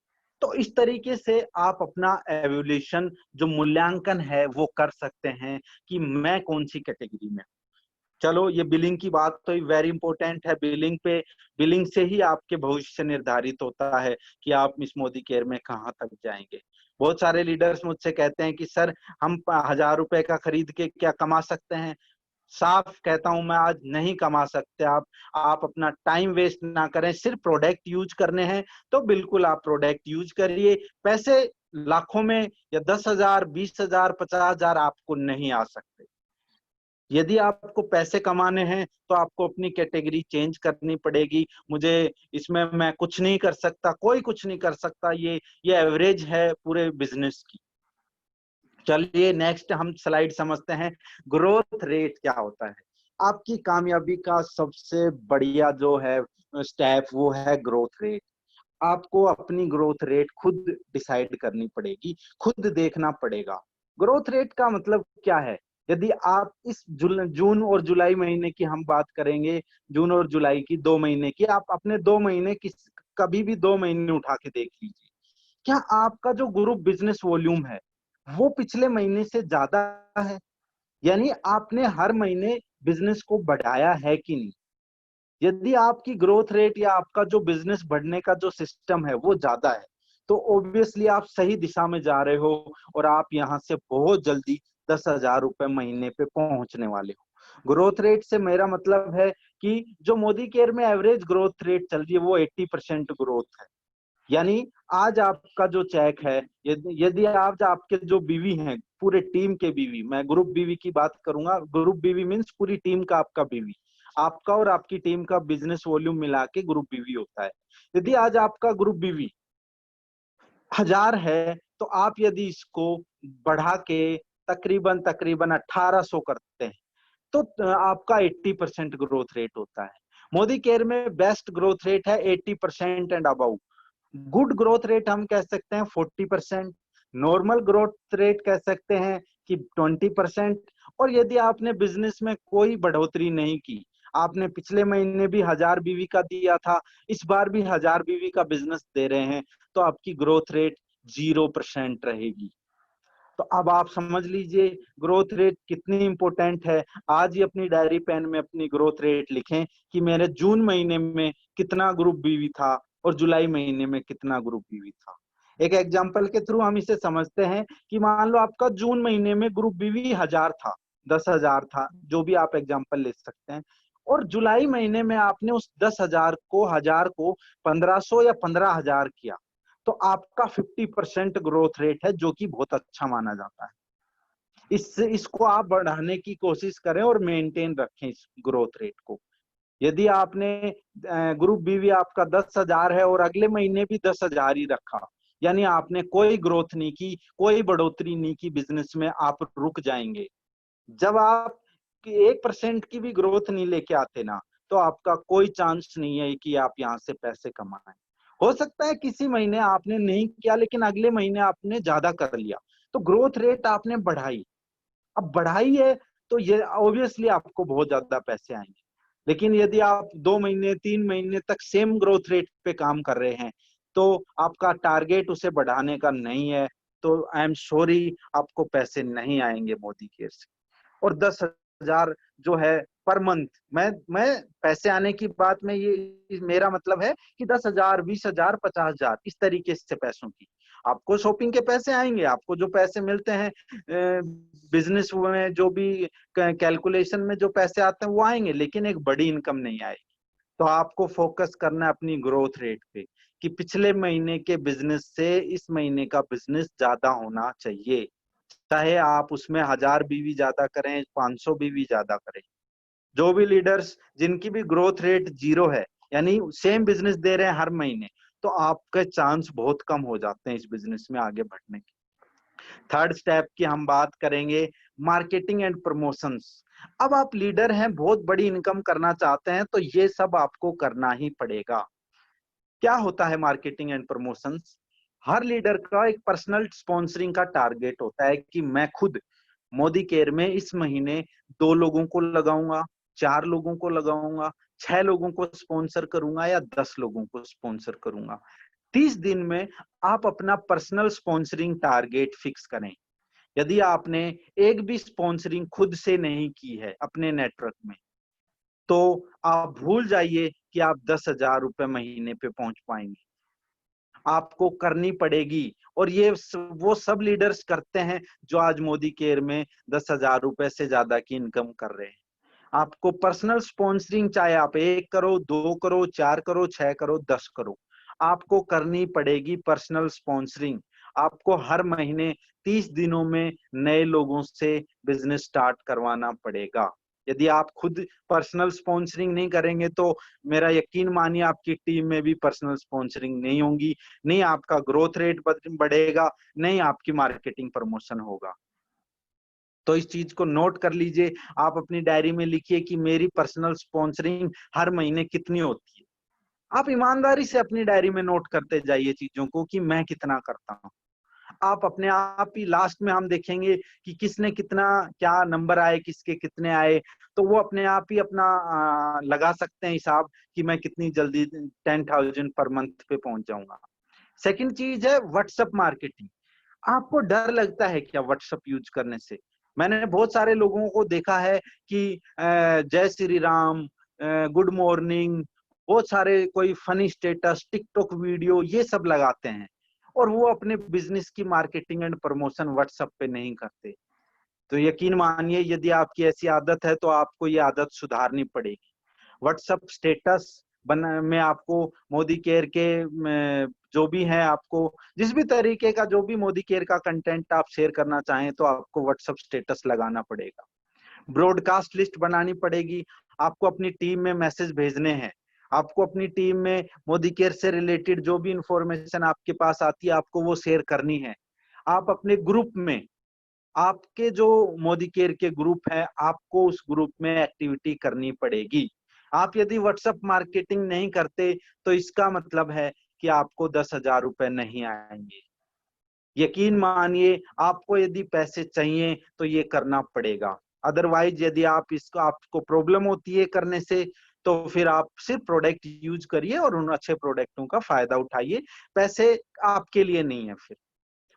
तो इस तरीके से आप अपना एवोल्यूशन जो मूल्यांकन है वो कर सकते हैं कि मैं कौन सी कैटेगरी में। चलो, ये बिलिंग की बात तो वेरी इंपॉर्टेंट है। बिलिंग से ही आपके भविष्य निर्धारित होता है कि आप मिस मोदी केयर में कहाँ तक जाएंगे। बहुत सारे लीडर्स मुझसे कहते हैं कि सर हम 1000 रुपए का खरीद के क्या कमा सकते हैं? साफ कहता हूं मैं, आज नहीं कमा सकते आप अपना टाइम वेस्ट ना करें, सिर्फ प्रोडक्ट यूज करने हैं तो बिल्कुल आप प्रोडक्ट यूज करिए। पैसे लाखों में या 10,000, 20,000, 50,000 आपको नहीं आ सकते। यदि आपको पैसे कमाने हैं तो आपको अपनी कैटेगरी चेंज करनी पड़ेगी। मुझे इसमें मैं कुछ नहीं कर सकता, कोई कुछ नहीं कर सकता, ये एवरेज है पूरे बिजनेस की। चलिए नेक्स्ट हम स्लाइड समझते हैं, ग्रोथ रेट क्या होता है। आपकी कामयाबी का सबसे बढ़िया जो है स्टेप वो है ग्रोथ रेट। आपको अपनी ग्रोथ रेट खुद डिसाइड करनी पड़ेगी, खुद देखना पड़ेगा। ग्रोथ रेट का मतलब क्या है? यदि आप इस जून और जुलाई महीने की हम बात करेंगे, जून और जुलाई की 2 महीने की, आप अपने 2 महीने कभी भी 2 महीने उठा के देख लीजिए। क्या आपका जो ग्रुप बिजनेस वॉल्यूम है वो पिछले महीने से ज्यादा है? यानी आपने हर महीने बिजनेस को बढ़ाया है कि नहीं? यदि आपकी ग्रोथ रेट या आपका जो बिजनेस बढ़ने का जो सिस्टम है वो ज्यादा है तो ऑब्वियसली आप सही दिशा में जा रहे हो और आप यहाँ से बहुत जल्दी 10,000 रुपए महीने पे पहुंचने वाले हो। ग्रोथ रेट से मेरा मतलब है कि जो मोदी केयर में एवरेज ग्रोथ रेट चल रही है वो 80% ग्रोथ है। यानी आज आपका जो चेक है, यदि आज आपके जो बीवी हैं, पूरे टीम के बीवी, मैं ग्रुप बीवी की बात करूंगा, ग्रुप बीवी मीन्स पूरी टीम का आपका बीवी, आपका और आपकी टीम का बिजनेस वॉल्यूम मिला के ग्रुप बीवी होता है। यदि आज आपका ग्रुप बीवी 1000 है तो आप यदि इसको बढ़ा के तकरीबन तकरीबन 1800 करते हैं तो आपका 80% ग्रोथ रेट होता है। मोदी केयर में बेस्ट ग्रोथ रेट है 80% and above. Good growth rate हम कह सकते हैं 40%, नॉर्मल ग्रोथ रेट कह सकते हैं कि 20%। और यदि आपने बिजनेस में कोई बढ़ोतरी नहीं की, आपने पिछले महीने भी 1000 बीवी का दिया था, इस बार भी 1000 बीवी का बिजनेस दे रहे हैं, तो आपकी ग्रोथ रेट 0% रहेगी। तो अब आप समझ लीजिए ग्रोथ रेट कितनी इंपॉर्टेंट है। आज ही अपनी डायरी पेन में अपनी ग्रोथ रेट लिखें कि मेरे जून महीने में कितना ग्रुप बीवी था और जुलाई महीने में कितना ग्रुप बीवी था। एक एग्जांपल के थ्रू हम इसे समझते हैं कि मान लो आपका जून महीने में ग्रुप बीवी 1000 था, 10,000 था, जो भी आप एग्जांपल ले सकते हैं, और जुलाई महीने में आपने उस 10,000 को 1500 या 15,000 किया, तो आपका 50% ग्रोथ रेट है, जो कि बहुत अच्छा माना जाता है। इसको आप बढ़ाने की कोशिश करें और मेंटेन रखें इस ग्रोथ रेट को। यदि आपने ग्रुप बीवी आपका 10,000 है और अगले महीने भी 10,000 ही रखा, यानी आपने कोई ग्रोथ नहीं की, कोई बढ़ोतरी नहीं की बिजनेस में, आप रुक जाएंगे। जब आप 1% की भी ग्रोथ नहीं लेके आते ना, तो आपका कोई चांस नहीं है कि आप यहाँ से पैसे कमाएं। हो सकता है किसी महीने आपने नहीं किया लेकिन अगले महीने आपने ज्यादा कर लिया, तो ग्रोथ रेट आपने बढ़ाई। अब बढ़ाई है तो ये ऑब्वियसली आपको बहुत ज्यादा पैसे आएंगे। लेकिन यदि आप 2 महीने 3 महीने तक सेम ग्रोथ रेट पे काम कर रहे हैं तो आपका टारगेट उसे बढ़ाने का नहीं है, तो आई एम सॉरी, आपको पैसे नहीं आएंगे मोदी केयर से। और 10,000 जो है पर मंथ, मैं पैसे आने की बात में ये मेरा मतलब है कि 10,000, 20,000, 50,000 इस तरीके से पैसों की आपको शॉपिंग के पैसे आएंगे। आपको जो पैसे मिलते हैं बिजनेस में, जो भी कैलकुलेशन में जो पैसे आते हैं वो आएंगे, लेकिन एक बड़ी इनकम नहीं आएगी। तो आपको फोकस करना है अपनी ग्रोथ रेट पे कि पिछले महीने के बिजनेस से इस महीने का बिजनेस ज्यादा होना चाहिए, चाहे आप उसमें 1000 बीवी ज्यादा करें, 500 बीवी ज्यादा करें। जो भी लीडर्स जिनकी भी ग्रोथ रेट 0 है, यानी सेम बिजनेस दे रहे हैं हर महीने, तो आपके चांस बहुत कम हो जाते हैं इस बिजनेस में आगे बढ़ने के। थर्ड स्टेप की हम बात करेंगे, मार्केटिंग एंड प्रमोशंस। अब आप लीडर हैं, बहुत बड़ी इनकम करना चाहते हैं, तो ये सब आपको करना ही पड़ेगा। क्या होता है marketing and promotions? Her leader का एक पर्सनल स्पॉन्सरिंग का टारगेट होता है कि मैं खुद मोदी केयर में इस महीने 2 लोगों को लगाऊंगा, 4 लोगों को लगाऊंगा, 6 लोगों को स्पॉन्सर करूंगा या 10 लोगों को स्पॉन्सर करूंगा। 30 दिन में आप अपना पर्सनल स्पॉन्सरिंग टारगेट फिक्स करें। यदि आपने एक भी स्पॉन्सरिंग खुद से नहीं की है अपने नेटवर्क में, तो आप भूल जाइए कि आप 10,000 रुपए महीने पे पहुंच पाएंगे। आपको करनी पड़ेगी। और ये वो सब लीडर्स करते हैं जो आज मोदी केयर में 10,000 रुपए से ज्यादा की इनकम कर रहे हैं। आपको पर्सनल स्पॉन्सरिंग चाहे आप 1 करो, 2 करो, 4 करो, 6 करो, 10 करो, आपको करनी पड़ेगी पर्सनल स्पॉन्सरिंग। आपको हर महीने 30 दिनों में नए लोगों से बिजनेस स्टार्ट करवाना पड़ेगा। यदि आप खुद पर्सनल स्पॉन्सरिंग नहीं करेंगे तो मेरा यकीन मानिए आपकी टीम में भी पर्सनल स्पॉन्सरिंग नहीं होंगी, नहीं आपका ग्रोथ रेट बढ़ेगा, नहीं आपकी मार्केटिंग प्रमोशन होगा। तो इस चीज को नोट कर लीजिए, आप अपनी डायरी में लिखिए कि मेरी पर्सनल स्पॉन्सरिंग हर महीने कितनी होती है। आप ईमानदारी से अपनी डायरी में नोट करते जाइए चीजों को कि मैं कितना करता हूँ। आप अपने आप ही लास्ट में हम देखेंगे कि किसने कितना क्या नंबर आए, किसके कितने आए, तो वो अपने आप ही अपना लगा सकते हैं हिसाब कि मैं कितनी जल्दी 10,000 पर मंथ पे पहुंच जाऊंगा। सेकंड चीज है व्हाट्सएप मार्केटिंग। आपको डर लगता है क्या व्हाट्सएप यूज करने से? मैंने बहुत सारे लोगों को देखा है कि जय श्री राम, गुड मॉर्निंग, बहुत सारे कोई फनी स्टेटस, टिकटॉक वीडियो ये सब लगाते हैं और वो अपने बिजनेस की मार्केटिंग एंड प्रमोशन व्हाट्सएप पे नहीं करते। तो यकीन मानिए यदि आपकी ऐसी आदत है तो आपको ये आदत सुधारनी पड़ेगी। व्हाट्सएप स्टेटस बना में आपको मोदी केयर के जो भी है, आपको जिस भी तरीके का जो भी मोदी केयर का कंटेंट आप शेयर करना चाहें तो आपको व्हाट्सएप स्टेटस लगाना पड़ेगा। ब्रॉडकास्ट लिस्ट बनानी पड़ेगी। आपको अपनी टीम में मैसेज भेजने हैं। आपको अपनी टीम में मोदी केयर से रिलेटेड जो भी इंफॉर्मेशन आपके पास आती है आपको वो शेयर करनी है। आप अपने ग्रुप में, आपके जो मोदी केयर के ग्रुप है, आपको उस ग्रुप में एक्टिविटी करनी पड़ेगी। आप यदि व्हाट्सएप मार्केटिंग नहीं करते तो इसका मतलब है कि आपको 10,000 रुपए नहीं आएंगे। यकीन मानिए आपको यदि पैसे चाहिए तो ये करना पड़ेगा। अदरवाइज यदि आप इसको आपको प्रॉब्लम होती है करने से तो फिर आप सिर्फ प्रोडक्ट यूज करिए और उन अच्छे प्रोडक्टों का फायदा उठाइए। पैसे आपके लिए नहीं है। फिर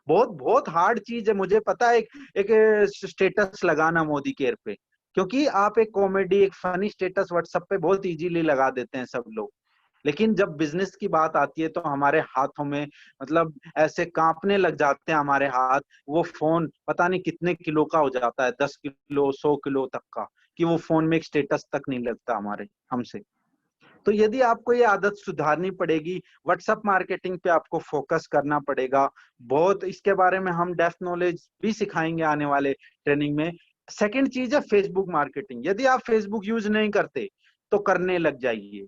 बहुत बहुत हार्ड चीज है, मुझे पता है। एक स्टेटस लगाना मोदी केयर पे, क्योंकि आप एक कॉमेडी, एक फनी स्टेटस व्हाट्सएप पे बहुत इजीली लगा देते हैं सब लोग, लेकिन जब बिजनेस की बात आती है तो हमारे हाथों में मतलब ऐसे कांपने लग जाते हैं हमारे हाथ। वो फोन पता नहीं कितने किलो का हो जाता है, 10 किलो 100 किलो तक का, कि वो फोन में एक स्टेटस तक नहीं लगता हमारे हमसे। तो यदि आपको ये आदत सुधारनी पड़ेगी, व्हाट्सएप मार्केटिंग पे आपको फोकस करना पड़ेगा। बहुत इसके बारे में हम डेप्थ नॉलेज भी सिखाएंगे आने वाले ट्रेनिंग में। सेकंड चीज है फेसबुक मार्केटिंग। यदि आप फेसबुक यूज नहीं करते तो करने लग जाइए।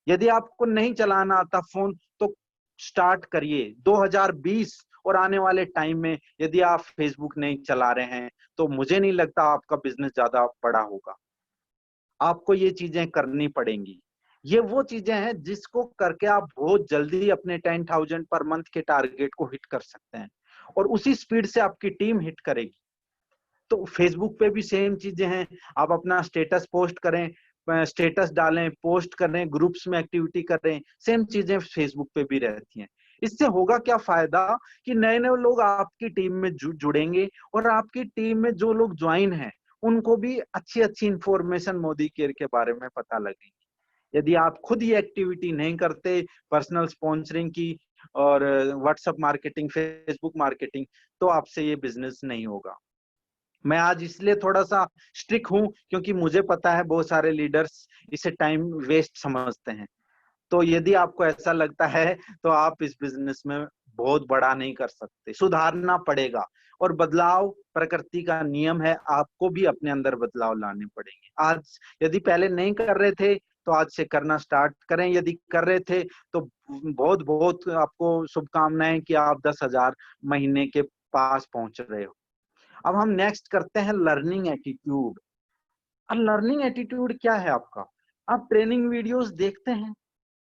यदि आपको नहीं चलाना आता फोन तो स्टार्ट करिए। 2020 और आने वाले टाइम में यदि आप फेसबुक नहीं चला रहे हैं तो मुझे नहीं लगता आपका बिजनेस ज्यादा बड़ा होगा। आपको ये चीजें करनी पड़ेंगी। ये वो चीजें हैं जिसको करके आप बहुत जल्दी अपने 10,000 पर मंथ के टारगेट को हिट कर सकते हैं और उसी स्पीड से आपकी टीम हिट करेगी। तो फेसबुक पे भी सेम चीजें हैं। आप अपना स्टेटस पोस्ट करें, स्टेटस डालें, पोस्ट करें, ग्रुप्स में एक्टिविटी करें, सेम चीजें फेसबुक पे भी रहती हैं। इससे होगा क्या फायदा कि नए नए लोग आपकी टीम में जुड़ेंगे और आपकी टीम में जो लोग ज्वाइन हैं उनको भी अच्छी अच्छी इंफॉर्मेशन मोदी केयर के बारे में पता लगेगी। यदि आप खुद ये एक्टिविटी नहीं करते, पर्सनल स्पॉन्सरिंग की और व्हाट्सएप मार्केटिंग, फेसबुक मार्केटिंग, तो आपसे ये बिजनेस नहीं होगा। मैं आज इसलिए थोड़ा सा स्ट्रिक्ट हूं क्योंकि मुझे पता है बहुत सारे लीडर्स इसे टाइम वेस्ट समझते हैं। तो यदि आपको ऐसा लगता है तो आप इस बिजनेस में बहुत बड़ा नहीं कर सकते, सुधारना पड़ेगा। और बदलाव प्रकृति का नियम है, आपको भी अपने अंदर बदलाव लाने पड़ेंगे। आज यदि पहले नहीं कर रहे थे तो आज से करना स्टार्ट करें। यदि कर रहे थे तो बहुत बहुत आपको शुभकामनाएं कि आप 10,000 महीने के पास पहुंच रहे हो। अब हम नेक्स्ट करते हैं लर्निंग एटीट्यूड। अब लर्निंग एटीट्यूड क्या है आपका? आप ट्रेनिंग वीडियोस देखते हैं,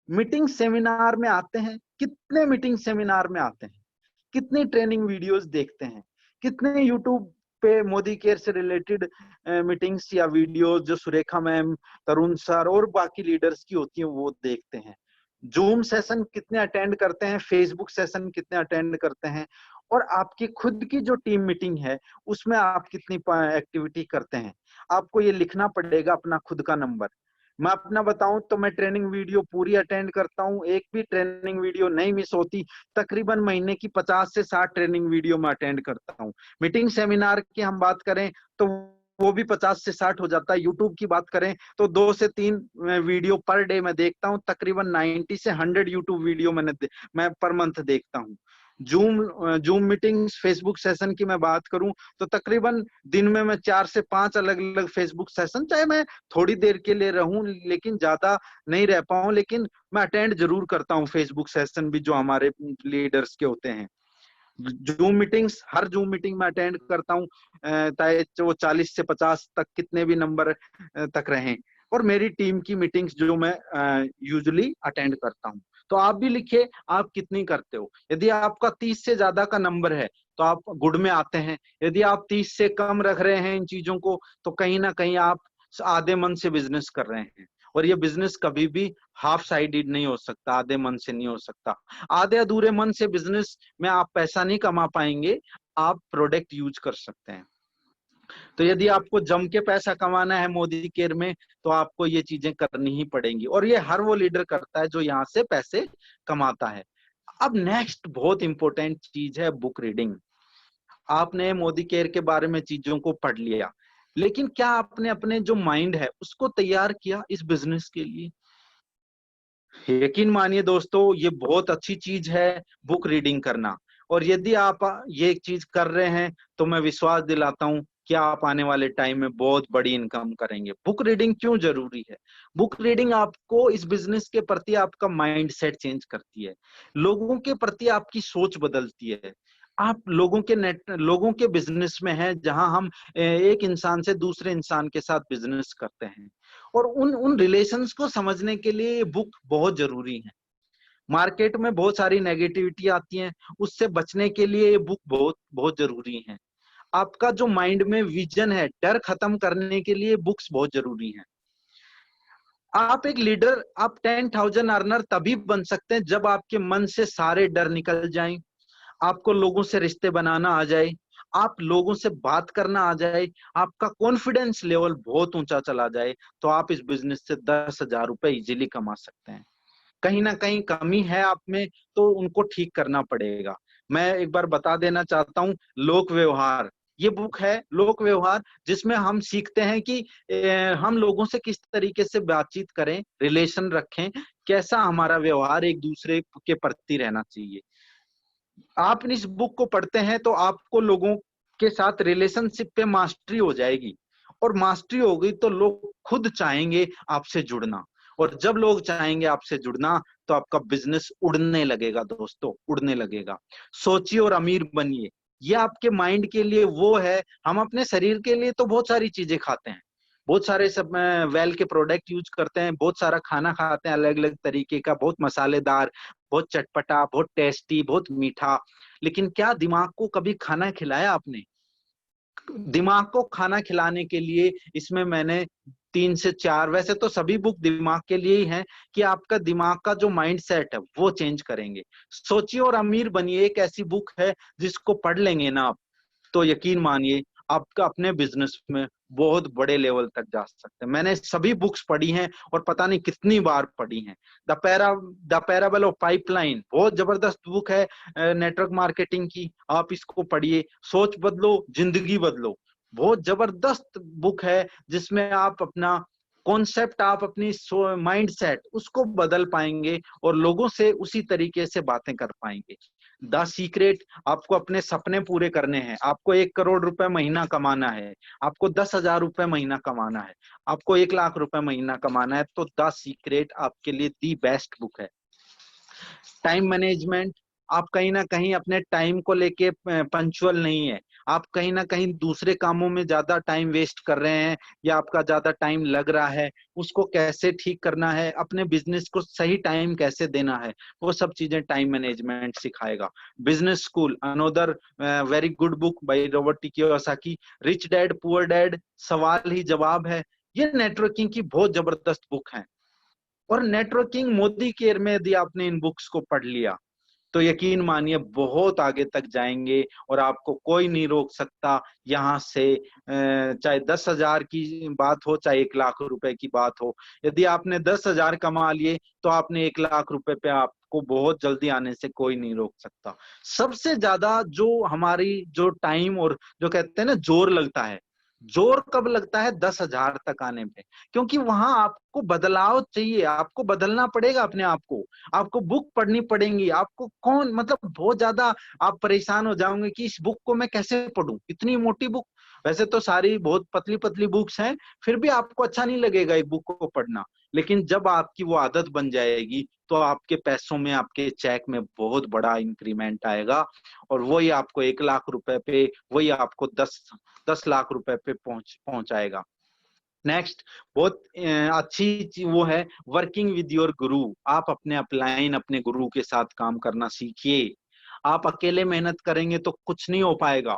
मीटिंग सेमिनार में आते हैं, कितने मीटिंग सेमिनार में आते हैं, कितनी ट्रेनिंग वीडियोस देखते हैं, कितने यूट्यूब पे मोदी केयर से रिलेटेड मीटिंग्स या वीडियोस जो सुरेखा मैम, तरुण सर और बाकी लीडर्स की होती हैं वो देखते हैं। जूम सेशन कितने अटेंड करते हैं, फेसबुक सेशन कितने अटेंड करते हैं, और आपकी खुद की जो टीम मीटिंग है उसमें आप कितनी एक्टिविटी करते हैं। आपको ये लिखना पड़ेगा अपना खुद का नंबर। मैं अपना बताऊं तो मैं ट्रेनिंग वीडियो पूरी अटेंड करता हूं, एक भी ट्रेनिंग वीडियो नहीं मिस होती। तकरीबन महीने की 50 से 60 ट्रेनिंग वीडियो मैं अटेंड करता हूं। मीटिंग सेमिनार की हम बात करें तो वो भी 50 से 60 हो जाता है। यूट्यूब की बात करें तो 2 से 3 वीडियो पर डे मैं देखता हूं। तकरीबन 90 से 100 यूट्यूब वीडियो मैं पर मंथ देखता हूं। जूम मीटिंग्स, फेसबुक सेशन की मैं बात करूं तो तकरीबन दिन में मैं 4 से 5 अलग अलग फेसबुक सेशन, चाहे मैं थोड़ी देर के लिए रहूं लेकिन ज्यादा नहीं रह पाऊं, लेकिन मैं अटेंड जरूर करता हूं फेसबुक सेशन भी जो हमारे लीडर्स के होते हैं। जूम मीटिंग्स, हर जूम मीटिंग में अटेंड करता हूँ, चाहे वो 40 से 50 तक कितने भी नंबर तक रहें। और मेरी टीम की मीटिंग्स जो मैं यूजुअली अटेंड करता हूँ। तो आप भी लिखिए आप कितनी करते हो। यदि आपका 30 से ज्यादा का नंबर है तो आप गुड में आते हैं। यदि आप 30 से कम रख रहे हैं इन चीजों को तो कहीं ना कहीं आप आधे मन से बिजनेस कर रहे हैं। और ये बिजनेस कभी भी हाफ साइडेड नहीं हो सकता, आधे मन से नहीं हो सकता। आधे अधूरे मन से बिजनेस में आप पैसा नहीं कमा पाएंगे, आप प्रोडक्ट यूज कर सकते हैं। तो यदि आपको जम के पैसा कमाना है मोदी केयर में तो आपको ये चीजें करनी ही पड़ेंगी, और ये हर वो लीडर करता है जो यहाँ से पैसे कमाता है। अब नेक्स्ट बहुत इंपॉर्टेंट चीज है बुक रीडिंग। आपने मोदी केयर के बारे में चीजों को पढ़ लिया, लेकिन क्या आपने अपने जो माइंड है उसको तैयार किया इस बिजनेस के लिए? यकीन मानिए दोस्तों, ये बहुत अच्छी चीज है बुक रीडिंग करना। और यदि आप ये चीज कर रहे हैं तो मैं विश्वास दिलाता हूं कि आप आने वाले टाइम में बहुत बड़ी इनकम करेंगे। बुक रीडिंग क्यों जरूरी है? बुक रीडिंग आपको इस बिजनेस के प्रति आपका माइंड सेट चेंज करती है, लोगों के प्रति आपकी सोच बदलती है। आप लोगों के बिजनेस में हैं जहां हम एक इंसान से दूसरे इंसान के साथ बिजनेस करते हैं, और उन उन रिलेशंस को समझने के लिए ये बुक बहुत जरूरी है। मार्केट में बहुत सारी नेगेटिविटी आती है, उससे बचने के लिए ये बुक बहुत बहुत जरूरी है। आपका जो माइंड में विजन है, डर खत्म करने के लिए बुक्स बहुत जरूरी है। आप एक लीडर, आप 10,000 अर्नर तभी बन सकते हैं जब आपके मन से सारे डर निकल जाएं, आपको लोगों से रिश्ते बनाना आ जाए, आप लोगों से बात करना आ जाए, आपका कॉन्फिडेंस लेवल बहुत ऊंचा चला जाए, तो आप इस बिजनेस से 10,000 रुपए इजीली कमा सकते हैं। कहीं ना कहीं कमी है आप में तो उनको ठीक करना पड़ेगा। मैं एक बार बता देना चाहता हूँ, लोक व्यवहार, ये बुक है लोक व्यवहार, जिसमें हम सीखते हैं कि हम लोगों से किस तरीके से बातचीत करें, रिलेशन रखें, कैसा हमारा व्यवहार एक दूसरे के प्रति रहना चाहिए। आप इस बुक को पढ़ते हैं तो आपको लोगों के साथ रिलेशनशिप पे मास्टरी हो जाएगी, और मास्टरी हो गई तो लोग खुद चाहेंगे आपसे जुड़ना, और जब लोग चाहेंगे आपसे जुड़ना तो आपका बिजनेस उड़ने लगेगा दोस्तों, उड़ने लगेगा। सोचिए और अमीर बनिए, ये आपके माइंड के लिए वो है। हम अपने शरीर के लिए तो बहुत सारी चीजें खाते हैं, बहुत सारे सब वेल के प्रोडक्ट यूज करते हैं, बहुत सारा खाना खाते हैं अलग अलग तरीके का, बहुत मसालेदार, बहुत चटपटा, बहुत टेस्टी, बहुत मीठा, लेकिन क्या दिमाग को कभी खाना खिलाया आपने? दिमाग को खाना खिलाने के लिए इसमें मैंने 3 से 4, वैसे तो सभी बुक दिमाग के लिए ही हैं, कि आपका दिमाग का जो माइंड सेट है वो चेंज करेंगे। सोचिए और अमीर बनिए एक ऐसी बुक है जिसको पढ़ लेंगे ना आप, तो यकीन मानिए आपका अपने बिजनेस में बहुत बड़े लेवल तक जा सकते हैं। मैंने सभी बुक्स पढ़ी हैं और पता नहीं कितनी बार पढ़ी हैं। द पैराबल ऑफ पाइपलाइन बहुत जबरदस्त बुक है नेटवर्क मार्केटिंग की, आप इसको पढ़िए। सोच बदलो जिंदगी बदलो, बहुत जबरदस्त बुक है जिसमें आप अपना कॉन्सेप्ट, आप अपनी माइंड सेट उसको बदल पाएंगे और लोगों से उसी तरीके से बातें कर पाएंगे। द सीक्रेट, आपको अपने सपने पूरे करने हैं, आपको 1 करोड़ रुपए महीना कमाना है, आपको 10,000 रुपए महीना कमाना है, आपको 1 लाख रुपए महीना कमाना है, तो द सीक्रेट आपके लिए दी बेस्ट बुक है। टाइम मैनेजमेंट, आप कहीं ना कहीं अपने टाइम को लेके पंचुअल नहीं है, आप कहीं ना कहीं दूसरे कामों में ज्यादा टाइम वेस्ट कर रहे हैं, या आपका ज्यादा टाइम लग रहा है, उसको कैसे ठीक करना है, अपने बिजनेस को सही टाइम कैसे देना है, वो सब चीजें टाइम मैनेजमेंट सिखाएगा। Business school, another very good book by Robert T Kiyosaki. Rich dad poor dad, सवाल ही जवाब है, ये नेटवर्किंग की बहुत जबरदस्त बुक है। और नेटवर्किंग मोदी केयर में यदि आपने इन बुक्स को पढ़ लिया तो यकीन मानिए बहुत आगे तक जाएंगे और आपको कोई नहीं रोक सकता। यहाँ से चाहे 10,000 की बात हो, चाहे 1 लाख रुपए की बात हो, यदि आपने 10,000 कमा लिए तो आपने 1 लाख रुपए पे आपको बहुत जल्दी आने से कोई नहीं रोक सकता। सबसे ज्यादा जो हमारी जो टाइम और जो कहते हैं ना जोर लगता है, जोर कब लगता है? 10,000 तक आने में, क्योंकि वहां आपको बदलाव चाहिए, आपको बदलना पड़ेगा अपने आप को, आपको बुक पढ़नी पड़ेगी, आपको कौन मतलब बहुत ज्यादा आप परेशान हो जाओगे कि इस बुक को मैं कैसे पढूं, इतनी मोटी बुक। वैसे तो सारी बहुत पतली पतली बुक्स हैं, फिर भी आपको अच्छा नहीं लगेगा एक बुक को पढ़ना, लेकिन जब आपकी वो आदत बन जाएगी तो आपके पैसों में, आपके चेक में बहुत बड़ा इंक्रीमेंट आएगा और वही आपको 1 लाख रुपए पे, वही आपको 10 लाख रुपए पे पहुंचाएगा। नेक्स्ट बहुत अच्छी वो है वर्किंग विद योर गुरु। आप अपने अपलाइन, अपने गुरु के साथ काम करना सीखिए। आप अकेले मेहनत करेंगे तो कुछ नहीं हो पाएगा।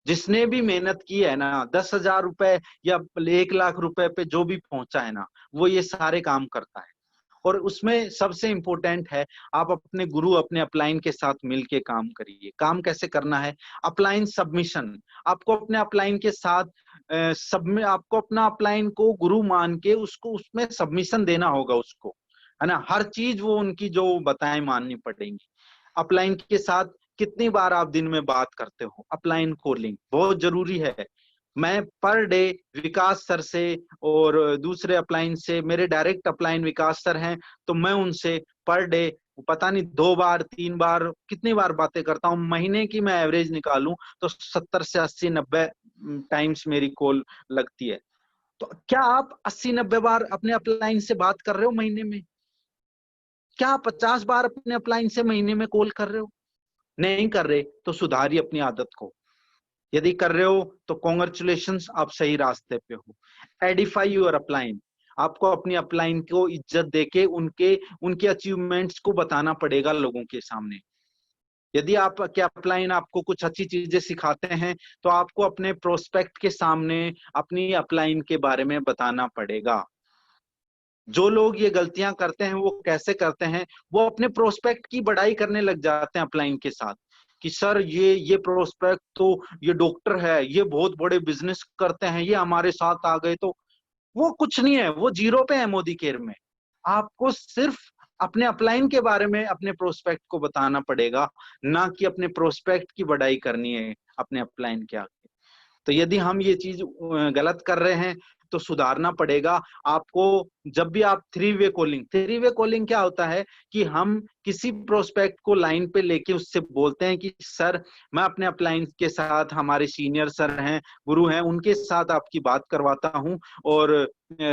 जिसने भी मेहनत की है ना, 10,000 रुपए या 1 लाख रुपए पे जो भी पहुंचा है ना, वो ये सारे काम करता है। और उसमें सबसे इंपॉर्टेंट है आप अपने गुरु, अपने अपलाइन के साथ मिलके काम करिए। काम कैसे करना है? अपलाइन सबमिशन, आपको अपने अपलाइन के साथ आपको अपना अपलाइन को गुरु मान के उसको उसमें सबमिशन देना होगा उसको, है ना। हर चीज वो उनकी जो बताएं माननी पड़ेगी। अपलाइन के साथ कितनी बार आप दिन में बात करते हो? अपलाइन कॉलिंग बहुत जरूरी है। मैं पर डे विकास सर से और दूसरे अपलाइन से, मेरे डायरेक्ट अपलाइन विकास सर हैं, तो मैं उनसे पर डे पता नहीं 2 बार 3 बार कितनी बार बातें करता हूँ। महीने की मैं एवरेज निकालूं तो 70 से 80 90 टाइम्स मेरी कॉल लगती है। तो क्या आप 80-90 बार अपने अपलाइन से बात कर रहे हो महीने में? क्या आप 50 बार अपने अपलाइन से महीने में कॉल कर रहे हो? नहीं कर रहे तो सुधारिए अपनी आदत को। यदि कर रहे हो तो कॉन्ग्रेचुलेशंस, आप सही रास्ते पे हो। एडिफाई योर अपलाइन, आपको अपनी अपलाइन को इज्जत देके उनके उनके अचीवमेंट्स को बताना पड़ेगा लोगों के सामने। यदि आप क्या अपलाइन आपको कुछ अच्छी चीजें सिखाते हैं तो आपको अपने प्रोस्पेक्ट के सामने अपनी अपलाइन के बारे में बताना पड़ेगा। जो लोग ये गलतियां करते हैं वो कैसे करते हैं? वो अपने प्रोस्पेक्ट की बड़ाई करने लग जाते हैं अपलाइन के साथ कि सर ये प्रोस्पेक्ट तो ये डॉक्टर है, ये बहुत बड़े बिजनेस करते हैं, ये हमारे साथ आ गए। तो वो कुछ नहीं है, वो जीरो पे है मोदी केयर में। आपको सिर्फ अपने अपलाइन के बारे में अपने प्रोस्पेक्ट को बताना पड़ेगा, ना कि अपने प्रोस्पेक्ट की बड़ाई करनी है अपने अपलाइन के आगे। तो यदि हम ये चीज गलत कर रहे हैं तो सुधारना पड़ेगा आपको। जब भी आप थ्री वे कॉलिंग क्या होता है कि हम किसी प्रोस्पेक्ट को लाइन पे लेके उससे बोलते हैं कि सर मैं अपने अपलाइन के साथ, हमारे सीनियर सर हैं, गुरु हैं, उनके साथ आपकी बात करवाता हूं और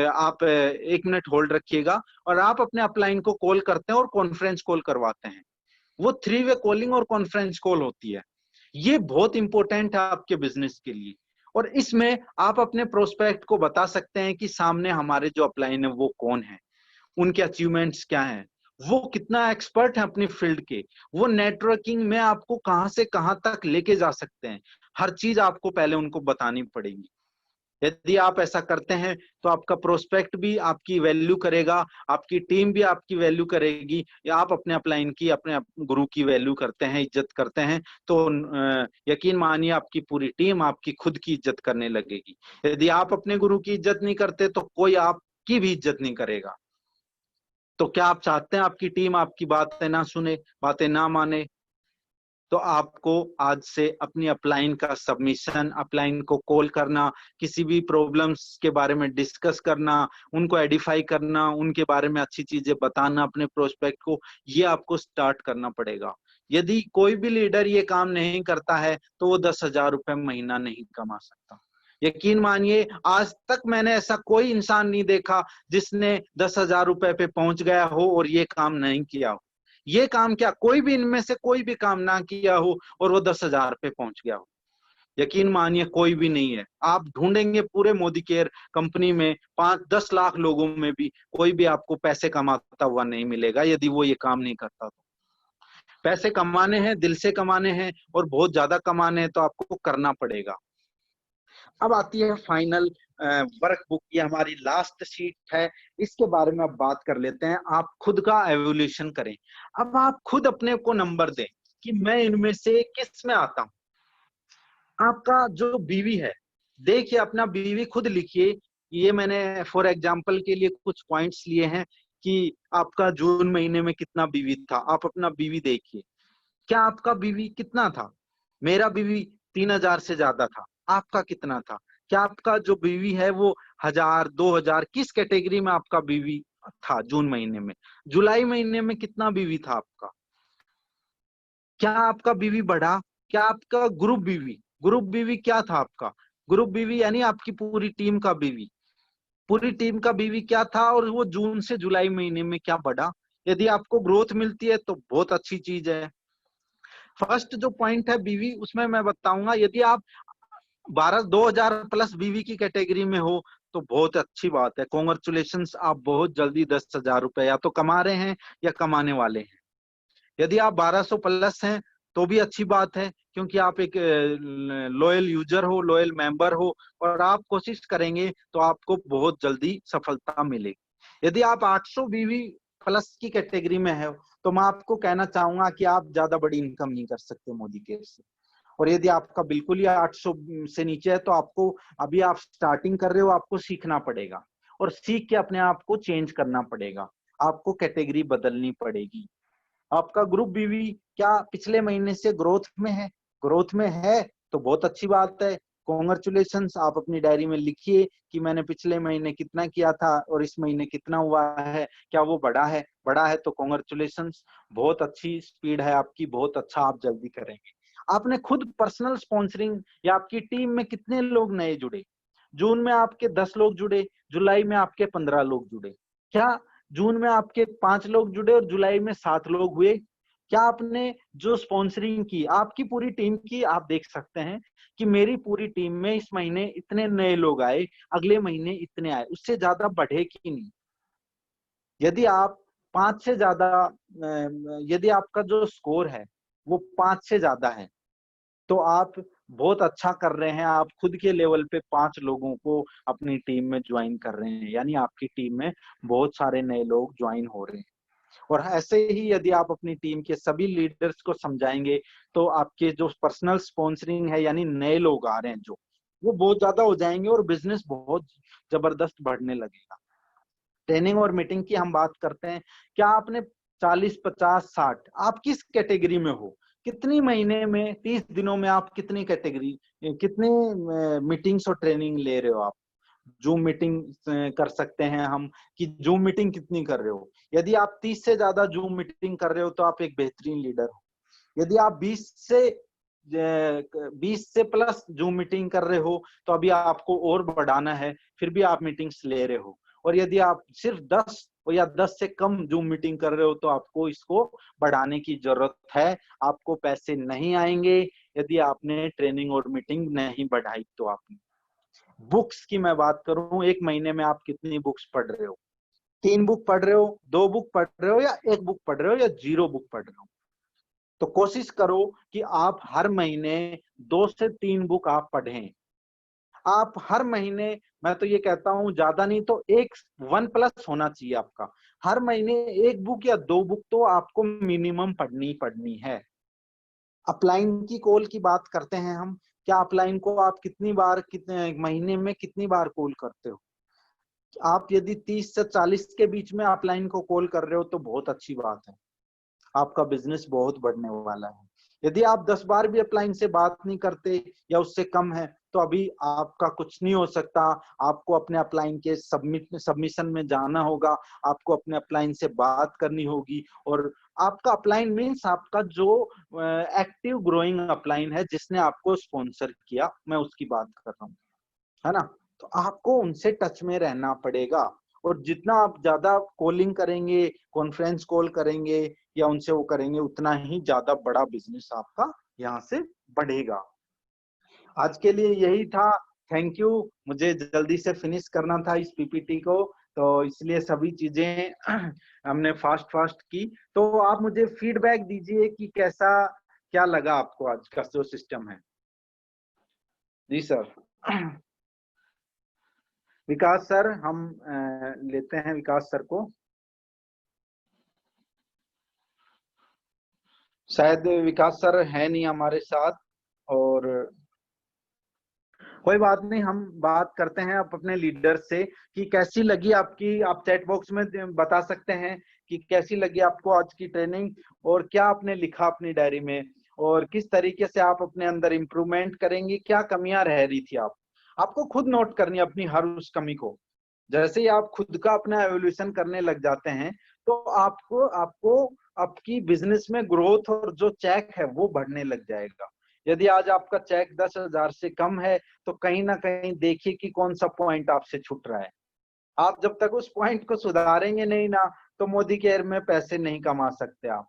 आप 1 मिनट होल्ड रखिएगा, और आप अपने अपलाइन को कॉल करते हैं और कॉन्फ्रेंस कॉल करवाते हैं। वो थ्री वे कॉलिंग और कॉन्फ्रेंस कॉल होती है। ये बहुत इंपॉर्टेंट है आपके बिजनेस के लिए। और इसमें आप अपने प्रोस्पेक्ट को बता सकते हैं कि सामने हमारे जो अपलाइन है वो कौन है, उनके अचीवमेंट्स क्या हैं, वो कितना एक्सपर्ट है अपनी फील्ड के, वो नेटवर्किंग में आपको कहां से कहां तक लेके जा सकते हैं। हर चीज आपको पहले उनको बतानी पड़ेगी। यदि आप ऐसा करते हैं तो आपका प्रोस्पेक्ट भी आपकी वैल्यू करेगा, आपकी टीम भी आपकी वैल्यू करेगी। या आप अपने अपलाइन की, अपने गुरु की वैल्यू करते हैं, इज्जत करते हैं, तो यकीन मानिए आपकी पूरी टीम आपकी खुद की इज्जत करने लगेगी। यदि आप अपने गुरु की इज्जत नहीं करते तो कोई आपकी भी इज्जत नहीं करेगा। तो क्या आप चाहते हैं आपकी टीम आपकी बातें ना सुने, बातें ना माने? तो आपको आज से अपनी अपलाइन का सबमिशन, अपलाइन को कॉल करना, किसी भी प्रॉब्लम्स के बारे में डिस्कस करना, उनको एडिफाई करना, उनके बारे में अच्छी चीजें बताना अपने प्रोस्पेक्ट को, ये आपको स्टार्ट करना पड़ेगा। यदि कोई भी लीडर ये काम नहीं करता है तो वो 10,000 रुपए महीना नहीं कमा सकता। यकीन मानिए आज तक मैंने ऐसा कोई इंसान नहीं देखा जिसने 10,000 रुपए पे पहुंच गया हो और ये काम नहीं किया हो। ये काम क्या, कोई भी इनमें से कोई भी काम ना किया हो और वो 10,000 पे पहुंच गया हो? यकीन मानिए कोई भी नहीं है। आप ढूंढेंगे पूरे मोदी केयर कंपनी में 5-10 लाख लोगों में भी कोई भी आपको पैसे कमाता हुआ नहीं मिलेगा यदि वो ये काम नहीं करता। तो पैसे कमाने हैं, दिल से कमाने हैं और बहुत ज्यादा कमाने हैं तो आपको करना पड़ेगा। अब आती है फाइनल वर्कबुक, ये हमारी लास्ट शीट है, इसके बारे में अब बात कर लेते हैं। आप खुद का एवोल्यूशन करें। अब आप खुद अपने को नंबर दें कि मैं इनमें से किस में आता हूं। आपका जो बीवी है, देखिए अपना बीवी खुद लिखिए। ये मैंने फॉर एग्जांपल के लिए कुछ पॉइंट्स लिए हैं कि आपका जून महीने में कितना बीवी था। आप अपना बीवी देखिए, क्या आपका बीवी कितना था? मेरा बीवी 3000 से ज्यादा था। आपका कितना था? क्या आपका जो बीवी है वो 1000 2000, किस कैटेगरी में आपका बीवी था जून महीने में? जुलाई महीने में कितना बीवी था आपका? क्या आपका बीवी बढ़ा? क्या आपका ग्रुप बीवी क्या था आपका? ग्रुप बीवी यानी आपकी पूरी टीम का बीवी, पूरी टीम का बीवी क्या था और वो जून से जुलाई महीने में क्या बढ़ा? यदि आपको ग्रोथ मिलती है तो बहुत अच्छी चीज है। फर्स्ट जो पॉइंट है बीवी, उसमें मैं बताऊंगा यदि आप 2000 प्लस बीवी की कैटेगरी में हो तो बहुत अच्छी बात है, कॉन्ग्रेचुलेशंस, आप बहुत जल्दी 10,000 रुपए या तो कमा रहे हैं या कमाने वाले हैं। यदि आप 1200 प्लस हैं तो भी अच्छी बात है, क्योंकि आप एक लॉयल यूजर हो, लॉयल मेंबर हो, और आप कोशिश करेंगे तो आपको बहुत जल्दी सफलता मिलेगी। यदि आप 800 बीवी प्लस की कैटेगरी में है तो मैं आपको कहना चाहूंगा कि आप ज्यादा बड़ी इनकम नहीं कर सकते मोदी केयर से। और यदि आपका बिल्कुल ही 800 से नीचे है तो आपको, अभी आप स्टार्टिंग कर रहे हो, आपको सीखना पड़ेगा और सीख के अपने आप को चेंज करना पड़ेगा। आपको कैटेगरी बदलनी पड़ेगी। आपका ग्रुप बीवी क्या पिछले महीने से ग्रोथ में है? ग्रोथ में है तो बहुत अच्छी बात है, कॉन्ग्रेचुलेशंस। आप अपनी डायरी में लिखिए कि मैंने पिछले महीने कितना किया था और इस महीने कितना हुआ है, क्या वो बढ़ा है? बढ़ा है तो कॉन्ग्रेचुलेशंस, बहुत अच्छी स्पीड है आपकी, बहुत अच्छा, आप जल्दी करेंगे। आपने खुद पर्सनल स्पॉन्सरिंग, या आपकी टीम में कितने लोग नए जुड़े? जून में आपके 10 लोग जुड़े, जुलाई में आपके 15 लोग जुड़े। क्या जून में आपके 5 लोग जुड़े और जुलाई में 7 लोग हुए? क्या आपने जो स्पॉन्सरिंग की आपकी पूरी टीम की, आप देख सकते हैं कि मेरी पूरी टीम में इस महीने इतने नए लोग आए, अगले महीने इतने आए, उससे ज्यादा बढ़े कि नहीं? यदि आप 5 से ज्यादा, यदि आपका जो स्कोर है वो 5 से ज्यादा है तो आप बहुत अच्छा कर रहे हैं। आप खुद के लेवल पे 5 लोगों को अपनी टीम में ज्वाइन कर रहे हैं, यानी आपकी टीम में बहुत सारे नए लोग ज्वाइन हो रहे हैं। और ऐसे ही यदि आप अपनी टीम के सभी लीडर्स को समझाएंगे तो आपके जो पर्सनल स्पॉन्सरिंग है, यानी नए लोग आ रहे हैं जो, वो बहुत ज्यादा हो जाएंगे और बिजनेस बहुत जबरदस्त बढ़ने लगेगा। ट्रेनिंग और मीटिंग की हम बात करते हैं। क्या आपने 40 50 60, आप किस कैटेगरी में हो? कितनी महीने में 30 दिनों में आप कितनी कैटेगरी, कितनी मीटिंग्स और ट्रेनिंग ले रहे हो? आप जूम मीटिंग कर सकते हैं हम कि जूम मीटिंग कितनी कर रहे हो? यदि आप 30 से ज्यादा जूम मीटिंग कर रहे हो तो आप एक बेहतरीन लीडर हो। यदि आप 20 से प्लस जूम मीटिंग कर रहे हो तो अभी आपको और बढ़ाना है, फिर भी आप मीटिंग्स ले रहे हो। और यदि आप सिर्फ 10 या 10 से कम जूम मीटिंग कर रहे हो तो आपको इसको बढ़ाने की जरूरत है। आपको पैसे नहीं आएंगे यदि आपने ट्रेनिंग और मीटिंग नहीं बढ़ाई तो। आपने बुक्स की मैं बात करूं, एक महीने में आप कितनी बुक्स पढ़ रहे हो? 3 बुक पढ़ रहे हो, 2 बुक पढ़ रहे हो, या 1 बुक पढ़ रहे हो, या 0 बुक पढ़ रहे हो? तो कोशिश करो कि आप हर महीने 2 से 3 बुक आप पढ़ें। आप हर महीने, मैं तो ये कहता हूं ज्यादा नहीं तो 1+ होना चाहिए आपका। हर महीने 1 बुक या 2 बुक तो आपको मिनिमम पढ़नी पढ़नी है। अपलाइन की कॉल की बात करते हैं हम। क्या अपलाइन को आप कितनी बार, कितने महीने में कितनी बार कॉल करते हो? आप यदि 30 से 40 के बीच में अपलाइन को कॉल कर रहे हो तो बहुत अच्छी बात है, आपका बिजनेस बहुत बढ़ने वाला है। यदि आप 10 बार भी अपलाइन से बात नहीं करते या उससे कम है तो अभी आपका कुछ नहीं हो सकता। आपको अपने अपलाइन के सबमिशन में जाना होगा, आपको अपने अपलाइन से बात करनी होगी। और आपका अपलाइन मीन्स आपका जो एक्टिव ग्रोइंग अपलाइन है जिसने आपको स्पॉन्सर किया, मैं उसकी बात कर रहा हूँ, है ना? तो आपको उनसे टच में रहना पड़ेगा। और जितना आप ज्यादा कॉलिंग करेंगे, कॉन्फ्रेंस कॉल करेंगे या उनसे वो करेंगे, उतना ही ज्यादा बड़ा बिजनेस आपका यहाँ से बढ़ेगा। आज के लिए यही था। Thank you. मुझे जल्दी से फिनिश करना था इस पीपीटी को, तो इसलिए सभी चीजें हमने फास्ट फास्ट की। तो आप मुझे फीडबैक दीजिए कि कैसा, क्या लगा आपको आज का जो सिस्टम है। जी सर। विकास सर, हम लेते हैं विकास सर को। शायद विकास सर है नहीं हमारे साथ, और कोई बात नहीं, हम बात करते हैं आप अपने लीडर से कि कैसी लगी आपकी। आप चैट बॉक्स में बता सकते हैं कि कैसी लगी आपको आज की ट्रेनिंग, और क्या आपने लिखा अपनी डायरी में, और किस तरीके से आप अपने अंदर इम्प्रूवमेंट करेंगे, क्या कमियां रह रही थी। आपको खुद नोट करनी है अपनी हर उस कमी को। जैसे ही आप खुद का अपना एवोल्यूशन करने लग जाते हैं, तो आपको आपको आपकी बिजनेस में ग्रोथ और जो चेक है वो बढ़ने लग जाएगा। यदि आज आपका चेक 10,000 से कम है, तो कहीं ना कहीं देखिए कि कौन सा पॉइंट आपसे छूट रहा है। आप जब तक उस पॉइंट को सुधारेंगे नहीं ना, तो मोदी केयर में पैसे नहीं कमा सकते आप।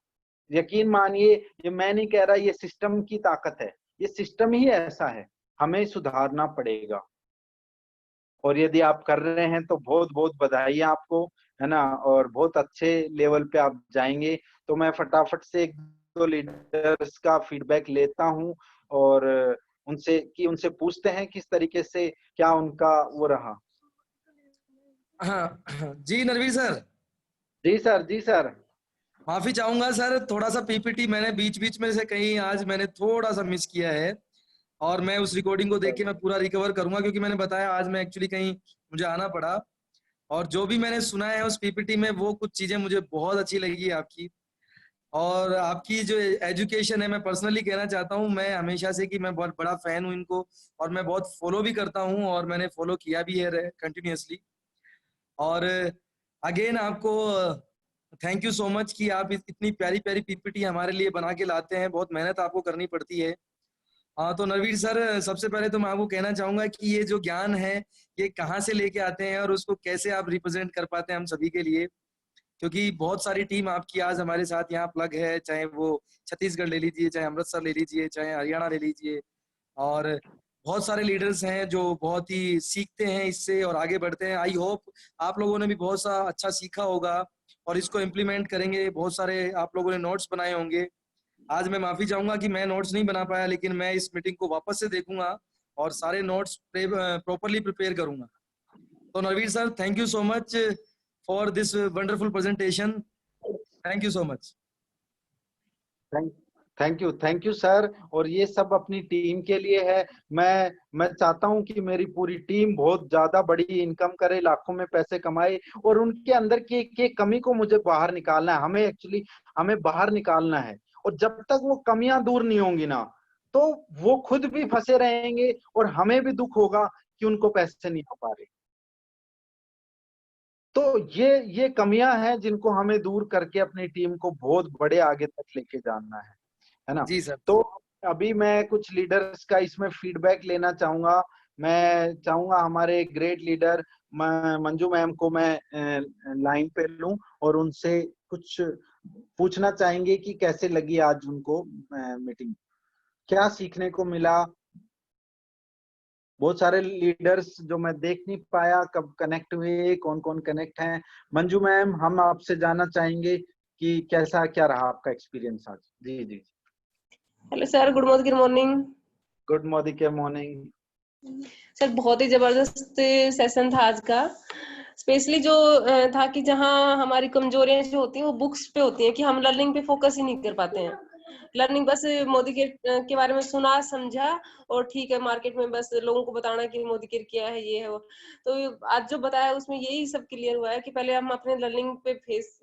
यकीन मानिए, ये मैं नहीं कह रहा, ये सिस्टम की ताकत है, ये सिस्टम ही ऐसा है, हमें सुधारना पड़ेगा। और यदि आप कर रहे हैं तो बहुत बहुत बधाई है आपको, है ना, और बहुत अच्छे लेवल पे आप जाएंगे। तो मैं फटाफट से एक दो लीडर्स का फीडबैक लेता हूं, और उनसे पूछते हैं किस तरीके से क्या उनका वो रहा। हाँ जी नरवीर सर, जी सर, जी सर। माफी चाहूंगा सर, थोड़ा सा पीपीटी मैंने बीच बीच में से कहीं आज मैंने थोड़ा सा मिस किया है, और मैं उस रिकॉर्डिंग को देख के मैं पूरा रिकवर करूंगा, क्योंकि मैंने बताया आज मैं एक्चुअली कहीं मुझे आना पड़ा। और जो भी मैंने सुना है उस पीपीटी में, वो कुछ चीजें मुझे बहुत अच्छी लगी आपकी। और आपकी जो एजुकेशन है, मैं पर्सनली कहना चाहता हूँ, मैं हमेशा से कि मैं बहुत बड़ा फैन हूँ इनको, और मैं बहुत फॉलो भी करता हूँ, और मैंने फॉलो किया भी है कंटिन्यूअसली। और अगेन आपको थैंक यू सो मच कि आप इतनी प्यारी प्यारी पीपीटी हमारे लिए बना के लाते हैं। बहुत मेहनत आपको करनी पड़ती है। हाँ तो नरवीर सर, सबसे पहले तो मैं आपको कहना चाहूंगा कि ये जो ज्ञान है, ये कहाँ से लेके आते हैं और उसको कैसे आप रिप्रेजेंट कर पाते हैं हम सभी के लिए, क्योंकि बहुत सारी टीम आपकी आज हमारे साथ यहाँ प्लग है, चाहे वो छत्तीसगढ़ ले लीजिए, चाहे अमृतसर ले लीजिए, चाहे हरियाणा ले लीजिए। और बहुत सारे लीडर्स हैं जो बहुत ही सीखते हैं इससे और आगे बढ़ते हैं। आई होप आप लोगों ने भी बहुत सा अच्छा सीखा होगा और इसको इम्प्लीमेंट करेंगे। बहुत सारे आप लोगों ने नोट्स बनाए होंगे। आज मैं माफी चाहूंगा कि मैं नोट्स नहीं बना पाया, लेकिन मैं इस मीटिंग को वापस से देखूंगा और सारे नोट्स प्रॉपरली प्रिपेयर करूंगा। तो Narveer sir, thank you so much for this wonderful presentation. Thank you so much. Thank you sir. और ये सब अपनी टीम के लिए है। मैं चाहता हूं कि मेरी पूरी टीम बहुत ज्यादा बड़ी इनकम करे, लाखों में पैसे कमाए, और उनके अंदर की कमी को मुझे बाहर निकालना है। हमें बाहर निकालना है। और जब तक वो कमियां दूर नहीं होंगी ना, तो वो खुद भी फंसे रहेंगे और हमें भी दुख होगा कि उनको पैसे नहीं हो पा रहे। तो ये कमियां हैं जिनको हमें दूर करके अपनी टीम को बहुत बड़े आगे तक लेके जाना है ना। जी सर। तो अभी मैं कुछ लीडर्स का इसमें फीडबैक लेना चाहूंगा। मैं चाहूंगा हमारे ग्रेट लीडर मंजू मैम को मैं लाइन पे लूं, और उनसे कुछ पूछना चाहेंगे कि कैसे लगी आज उनको मीटिंग, क्या सीखने को मिला। बहुत सारे लीडर्स जो मैं देख नहीं पाया कब कनेक्ट हुए, कौन कौन कनेक्ट हैं। मंजू मैम, हम आपसे जानना चाहेंगे कि कैसा क्या रहा आपका एक्सपीरियंस आज। जी जी। Hello sir, good morning. Good morning के मॉर्निंग। सर बहुत ही जबरदस्त सेशन था आज का। स्पेशली जो था कि जहाँ हमारी कमजोरियां जो होती हैं वो बुक्स पे होती हैं, कि हम लर्निंग पे फोकस ही नहीं कर पाते हैं। लर्निंग बस मोदी के बारे में सुना समझा और ठीक है, मार्केट में बस लोगों को बताना कि मोदी केयर क्या है, ये है वो। तो आज जो बताया उसमें यही सब क्लियर हुआ है कि पहले हम अपने लर्निंग पे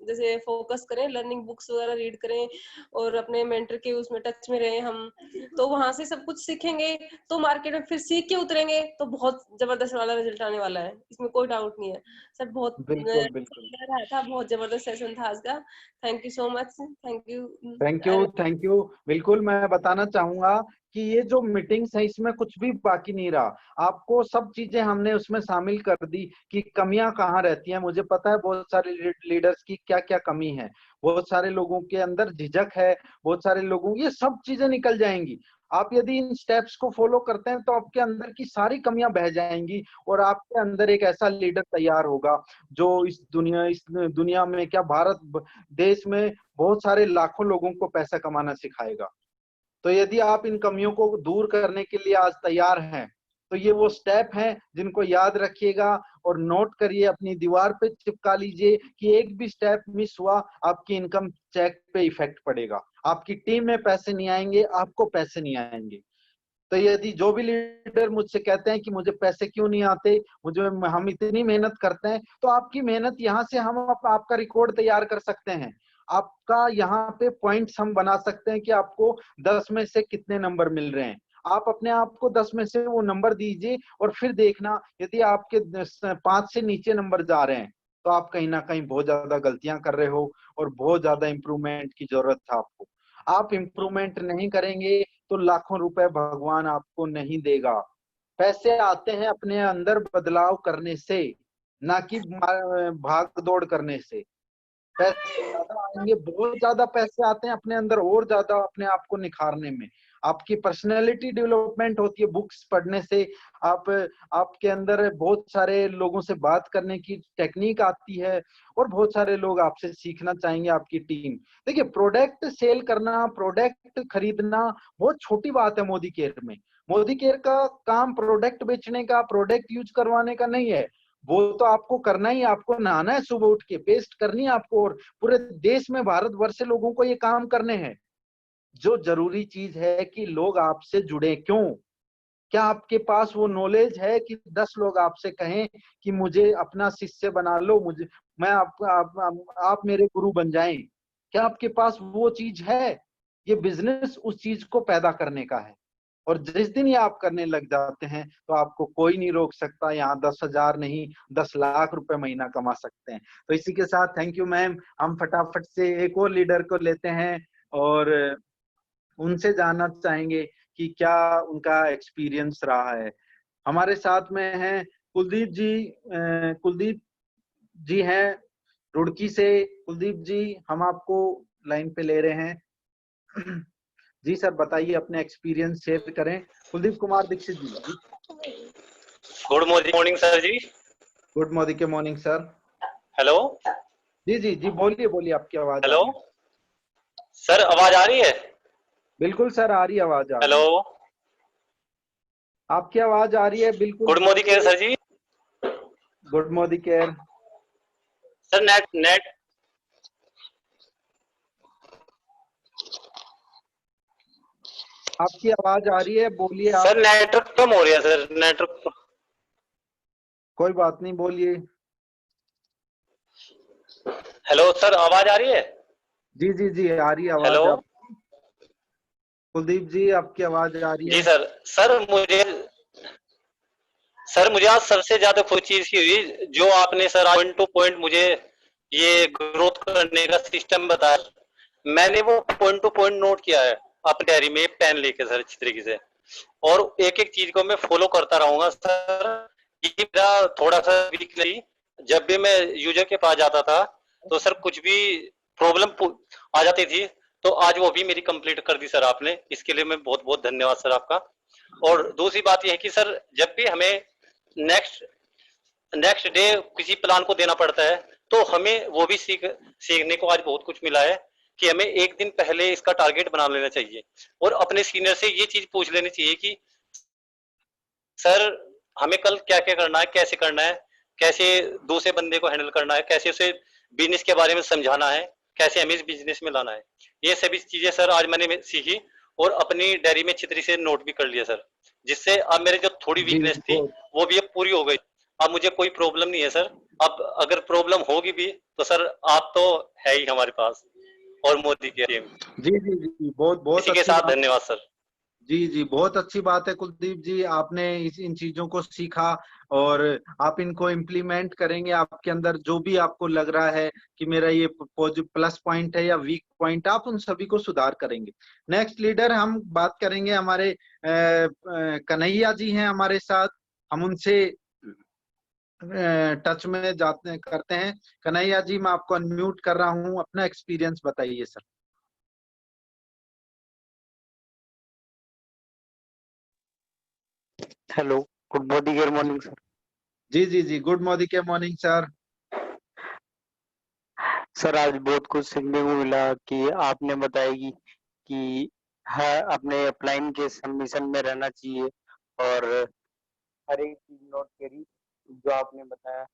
जैसे फोकस करें, लर्निंग बुक्स वगैरह रीड करें और अपने मेंटर के उसमें टच में रहें हम, तो वहां से सब कुछ सीखेंगे। तो मार्केट में फिर सीख के उतरेंगे तो बहुत जबरदस्त वाला रिजल्ट आने वाला है, इसमें कोई डाउट नहीं है। सर बहुत बिल्कुल बिल्कुल। रहा था, बहुत जबरदस्त सेशन था आज का। Thank you so much. Thank you. Thank you. बिल्कुल, मैं बताना चाहूंगा कि ये जो मीटिंग्स है इसमें कुछ भी बाकी नहीं रहा। आपको सब चीजें हमने उसमें शामिल कर दी कि कमियां कहाँ रहती हैं। मुझे पता है बहुत सारे लीडर्स की क्या क्या कमी है, बहुत सारे लोगों के अंदर झिझक है, बहुत सारे लोगों, ये सब चीजें निकल जाएंगी। आप यदि इन स्टेप्स को फॉलो करते हैं तो आपके अंदर की सारी कमियां बह जाएंगी, और आपके अंदर एक ऐसा लीडर तैयार होगा जो इस दुनिया में क्या, भारत देश में बहुत सारे लाखों लोगों को पैसा कमाना सिखाएगा। तो यदि आप इन कमियों को दूर करने के लिए आज तैयार हैं, तो ये वो स्टेप हैं जिनको याद रखिएगा और नोट करिए, अपनी दीवार पे चिपका लीजिए कि एक भी स्टेप मिस हुआ आपकी इनकम चेक पे इफेक्ट पड़ेगा, आपकी टीम में पैसे नहीं आएंगे, आपको पैसे नहीं आएंगे। तो यदि जो भी लीडर मुझसे कहते हैं कि मुझे पैसे क्यों नहीं आते, हम इतनी मेहनत करते हैं, तो आपकी मेहनत यहाँ से हम आपका रिकॉर्ड तैयार कर सकते हैं, आपका यहाँ पे पॉइंट्स हम बना सकते हैं कि आपको 10 में से कितने नंबर मिल रहे हैं। आप अपने आप को 10 में से वो नंबर दीजिए और फिर देखना यदि आपके 5 से नीचे नंबर जा रहे हैं तो आप कहीं ना कहीं बहुत ज्यादा गलतियां कर रहे हो और बहुत ज्यादा इंप्रूवमेंट की जरूरत है आपको। आप इंप्रूवमेंट नहीं करेंगे तो लाखों रुपए भगवान आपको नहीं देगा। पैसे आते हैं अपने अंदर बदलाव करने से, ना कि भाग दौड़ करने से। पैसे ज्यादा आएंगे, बहुत ज्यादा पैसे आते हैं अपने अंदर और ज्यादा अपने आप को निखारने में। आपकी पर्सनैलिटी डेवलपमेंट होती है बुक्स पढ़ने से। आपके अंदर बहुत सारे लोगों से बात करने की टेक्निक आती है और बहुत सारे लोग आपसे सीखना चाहेंगे, आपकी टीम। देखिए, प्रोडक्ट सेल करना, प्रोडक्ट खरीदना बहुत छोटी बात है मोदी केयर में। मोदी केयर का काम प्रोडक्ट बेचने का, प्रोडक्ट यूज करवाने का नहीं है। वो तो आपको करना ही, आपको नहाना है सुबह उठ के, पेस्ट करनी है आपको, और पूरे देश में भारतवर्ष से लोगों को ये काम करने हैं। जो जरूरी चीज है कि लोग आपसे जुड़े क्यों। क्या आपके पास वो नॉलेज है कि 10 लोग आपसे कहें कि मुझे अपना शिष्य बना लो, मैं आप मेरे गुरु बन जाएं? क्या आपके पास वो चीज है? ये बिजनेस उस चीज को पैदा करने का है, और जिस दिन ये आप करने लग जाते हैं तो आपको कोई नहीं रोक सकता। यहाँ 10,000 नहीं, 10 लाख रुपए महीना कमा सकते हैं। तो इसी के साथ थैंक यू मैम। हम फटाफट से एक और लीडर को लेते हैं और उनसे जानना चाहेंगे कि क्या उनका एक्सपीरियंस रहा है। हमारे साथ में हैं कुलदीप जी। कुलदीप जी हैं रुड़की से। कुलदीप जी, हम आपको लाइन पे ले रहे हैं। जी सर, बताइए, अपने एक्सपीरियंस शेयर करें। कुलदीप कुमार दीक्षित जी। Good morning sir ji. Good morning के मॉर्निंग सर। हेलो जी जी जी, बोलिए बोलिए, आपकी आवाज हेलो आ रही है। सर, आवाज आ रही है? बिल्कुल सर, आ रही है, आवाज आ रही हेलो, है, आपकी आवाज आ रही है बिल्कुल। Good morning care sir ji. Good morning care sir, net आपकी आवाज आ रही है, बोलिए आप। सर, नेटवर्क कम हो रही है सर, नेटवर्क। कोई बात नहीं, बोलिए। हेलो सर, आवाज आ रही है? जी जी जी, आ रही है आवाज। हेलो आप कुलदीप जी, आपकी आवाज आ रही जी है। सर। सर मुझे आज सबसे ज्यादा खुशी चीज की हुई जो आपने सर पॉइंट टू पॉइंट मुझे ये ग्रोथ करने का सिस्टम बताया। मैंने वो पॉइंट टू पॉइंट नोट किया है अपनी डायरी में पेन लेके सर, अच्छी तरीके से, और एक एक चीज को मैं फॉलो करता रहूंगा सर। ये मेरा थोड़ा सा वीकली, जब भी मैं यूजर के पास जाता था तो सर कुछ भी प्रॉब्लम आ जाती थी, तो आज वो भी मेरी कंप्लीट कर दी सर आपने। इसके लिए मैं बहुत बहुत धन्यवाद सर आपका। और दूसरी बात यह है कि सर जब भी हमें नेक्स्ट डे किसी प्लान को देना पड़ता है तो हमें वो भी सीखने को आज बहुत कुछ मिला है कि हमें एक दिन पहले इसका टारगेट बना लेना चाहिए और अपने सीनियर से ये चीज पूछ लेनी चाहिए कि सर हमें कल क्या क्या करना है, कैसे करना है, कैसे दूसरे बंदे को हैंडल करना है, कैसे उसे बिजनेस के बारे में समझाना है, कैसे हमें इस बिजनेस में लाना है। ये सभी चीजें सर आज मैंने सीखी और अपनी डायरी में अच्छी तरीके से नोट भी कर लिया सर, जिससे अब मेरी जो थोड़ी जी वीकनेस थी वो भी अब पूरी हो गई। अब मुझे कोई प्रॉब्लम नहीं है सर। अब अगर प्रॉब्लम होगी भी तो सर आप तो है ही हमारे पास और मोदी की टीम। जी जी जी, बहुत बहुत इसी के अच्छी साथ बात। धन्यवाद सर। जी जी, बहुत अच्छी बात है कुलदीप जी, आपने इन चीजों को सीखा और आप इनको इम्प्लीमेंट करेंगे। आपके अंदर जो भी आपको लग रहा है कि मेरा ये प्लस पॉइंट है या वीक पॉइंट, आप उन सभी को सुधार करेंगे। नेक्स्ट लीडर हम बात करेंगे, हमारे कन्हैया जी हैं हमारे साथ। हम उनसे टच में जाते करते हैं। कन्हैया जी, मैं आपको अनम्यूट कर रहा हूँ, अपना एक्सपीरियंस बताइए sir. Hello, good morning sir. जी जी जी, गुड मॉर्निंग के मॉर्निंग सर। सर आज बहुत कुछ सीखने को मिला कि आपने बताया कि हाँ अपने अपलाइन के सबमिशन में रहना चाहिए और हर एक चीज नोट करी जो आपने बताया,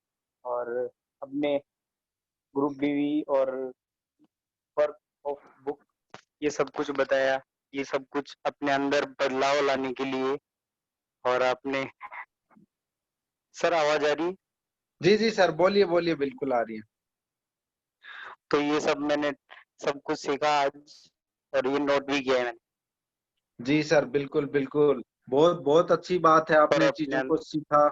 और अपने ग्रुप डीवी और वर्क ऑफ बुक ये सब कुछ बताया। ये सब कुछ अपने अंदर बदलाव लाने के लिए। और आपने सर, आवाज आ रही है? जी जी सर, बोलिए बोलिए, बिल्कुल आ रही है। तो ये सब मैंने सब कुछ सीखा आज, और ये नोट भी किया है मैंने। जी सर, बिल्कुल बिल्कुल, बहुत बहुत अच्छी बात है, और आपने अपने चीजों को सीखा।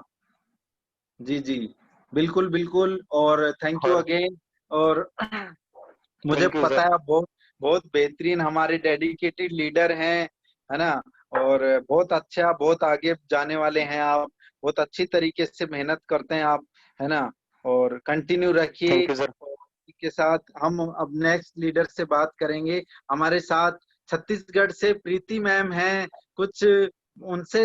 जी जी, बिल्कुल बिल्कुल, और थैंक यू और अगेन। और मुझे थैंक यू पता सर। है आप बहुत बहुत बेहतरीन हमारे डेडिकेटेड लीडर हैं, है ना। और बहुत अच्छा, बहुत आगे जाने वाले हैं आप, बहुत अच्छी तरीके से मेहनत करते हैं आप, है ना। और कंटिन्यू रखिए। Thank you sir. और इसी के साथ हम अब नेक्स्ट लीडर से बात करेंगे। हमारे साथ छत्तीसगढ़ से प्रीति मैम हैं, कुछ उनसे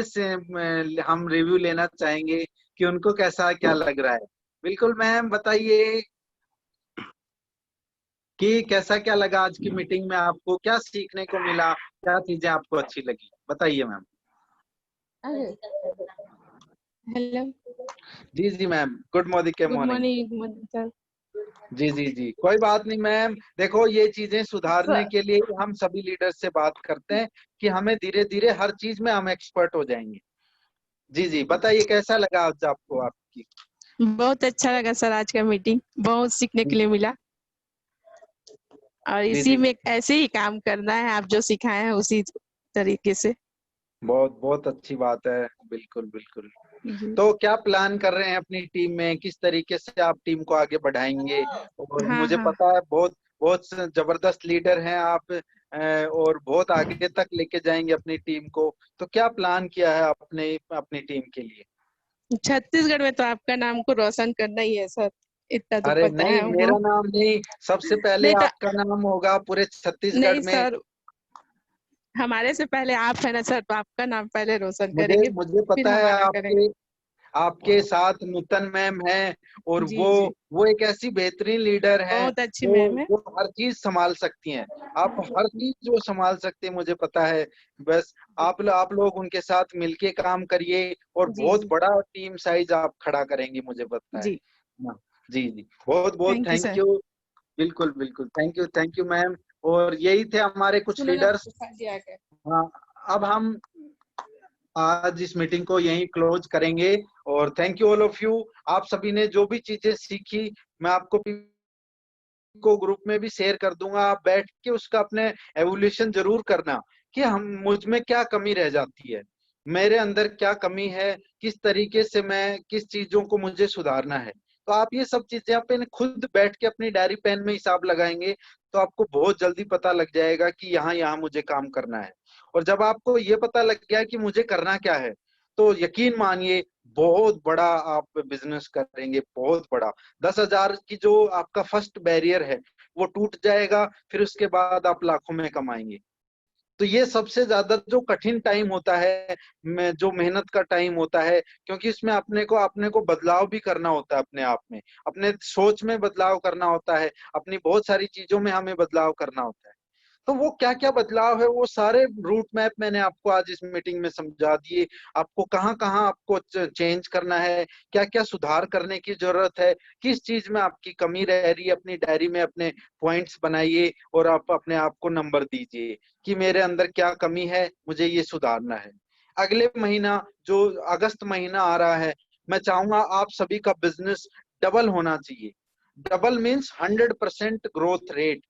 हम रिव्यू लेना चाहेंगे कि उनको कैसा क्या लग रहा है। बिल्कुल मैम, बताइए कि कैसा क्या लगा आज की मीटिंग में, आपको क्या सीखने को मिला, क्या चीजें आपको अच्छी लगी, बताइए मैम। हेलो, जी जी मैम, गुड मॉर्निंग के गुड मॉर्निंग। Morning sir. जी जी जी, कोई बात नहीं मैम, देखो ये चीजें सुधारने सर के लिए हम सभी लीडर से बात करते हैं कि हमें धीरे धीरे हर चीज में हम एक्सपर्ट हो जाएंगे। जी जी, बताइए कैसा लगा आज आपको आपकी। बहुत अच्छा लगा सर, आज का मीटिंग बहुत सीखने के लिए मिला। और जी इसी जी, में ऐसे ही काम करना है, आप जो सिखाए हैं उसी तरीके से। बहुत बहुत अच्छी बात है, बिल्कुल बिल्कुल। जी। तो क्या प्लान कर रहे हैं अपनी टीम में, किस तरीके से आप टीम को आगे बढ़ाएंगे। और हाँ मुझे हाँ। पता है बहुत बहुत जबरदस्त लीडर हैं आप, और बहुत आगे तक लेके जाएंगे अपनी टीम को। तो क्या प्लान किया है अपने अपनी टीम के लिए। छत्तीसगढ़ में तो आपका नाम को रोशन करना ही है सर, इतना तो अरे पता नहीं, है हमको। मेरा नाम नहीं, सबसे पहले नहीं तो, आपका नाम होगा पूरे छत्तीसगढ़ नहीं में। सर, हमारे से पहले आप है ना सर, तो आपका नाम पहले रोशन मुझे करेंगे, मुझे फिर पता है हमारा करेंगे। आपके आपके साथ नूतन मैम है। और जी वो जी, वो एक ऐसी बेहतरीन लीडर हैं बहुत अच्छी जो मैम है। जो हर चीज संभाल सकती हैं। आप हर चीज वो संभाल सकते हैं, मुझे पता है। बस आप लोग उनके साथ मिलके काम करिए, और जी बहुत जी बड़ा टीम साइज आप खड़ा करेंगे, मुझे पता है जी, ना। जी जी, बहुत बहुत thank you thank sir. You. बिल्कुल बिल्कुल, थैंक यू मैम। और यही थे हमारे कुछ सुनो ना, लीडर्स। बुखार जी आ गए। हाँ, अब हम आज इस मीटिंग को यहीं क्लोज करेंगे। और thank you all of you. आप सभी ने जो भी चीजें सीखी, मैं आपको को ग्रुप में भी शेयर कर दूंगा, आप बैठ के उसका अपने एवोल्यूशन जरूर करना कि हम मुझ में क्या कमी रह जाती है, मेरे अंदर क्या कमी है, किस तरीके से मैं किस चीजों को मुझे सुधारना है। तो आप ये सब चीजें अपने खुद बैठ के अपनी डायरी पेन में हिसाब लगाएंगे, तो आपको बहुत जल्दी पता लग जाएगा कि यहाँ यहाँ मुझे काम करना है। और जब आपको ये पता लग गया कि मुझे करना क्या है, तो यकीन मानिए बहुत बड़ा आप बिजनेस करेंगे, बहुत बड़ा। 10,000 की जो आपका फर्स्ट बैरियर है वो टूट जाएगा, फिर उसके बाद आप लाखों में कमाएंगे। तो ये सबसे ज्यादा जो कठिन टाइम होता है, जो मेहनत का टाइम होता है, क्योंकि इसमें अपने को बदलाव भी करना होता है, अपने आप में, अपने सोच में बदलाव करना होता है, अपनी बहुत सारी चीजों में हमें बदलाव करना होता है। तो वो क्या क्या बदलाव है, वो सारे रूट मैप मैंने आपको आज इस मीटिंग में समझा दिए। आपको कहाँ कहाँ आपको चेंज करना है, क्या क्या सुधार करने की जरूरत है, किस चीज में आपकी कमी रह रही है, अपनी डायरी में अपने पॉइंट्स बनाइए, और आप अपने आप को नंबर दीजिए कि मेरे अंदर क्या कमी है, मुझे ये सुधारना है। अगले महीना जो अगस्त महीना आ रहा है, मैं चाहूंगा आप सभी का बिजनेस डबल होना चाहिए। Double means 100% growth rate.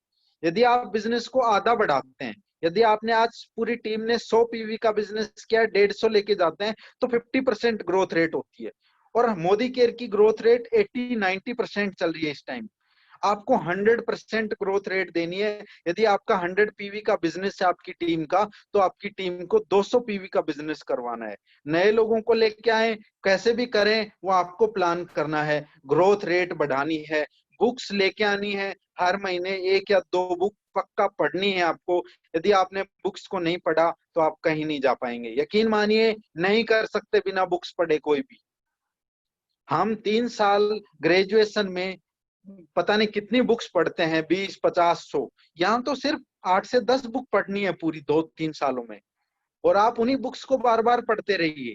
यदि आप बिजनेस को आधा बढ़ाते हैं, यदि आपने आज पूरी टीम ने 100 पीवी का बिजनेस किया, 150 लेके जाते हैं, तो 50% ग्रोथ रेट होती है। और मोदी केयर की ग्रोथ रेट 80-90% चल रही है इस टाइम। आपको 100% ग्रोथ रेट देनी है। यदि आपका 100 पीवी का बिजनेस है आपकी टीम का, तो आपकी टीम को 200 पीवी का बिजनेस करवाना है। नए लोगों को लेके आए, कैसे भी करें, वो आपको प्लान करना है, ग्रोथ रेट बढ़ानी है, बुक्स लेके आनी है, हर महीने 1 या 2 बुक पक्का पढ़नी है आपको। यदि आपने बुक्स को नहीं पढ़ा तो आप कहीं नहीं जा पाएंगे, यकीन मानिए, नहीं कर सकते बिना बुक्स पढ़े कोई भी। हम 3 साल ग्रेजुएशन में पता नहीं कितनी बुक्स पढ़ते हैं, 20-50-100। यहाँ तो सिर्फ 8 से 10 बुक पढ़नी है पूरी 2-3 सालों में, और आप उन्हीं बुक्स को बार बार पढ़ते रहिए।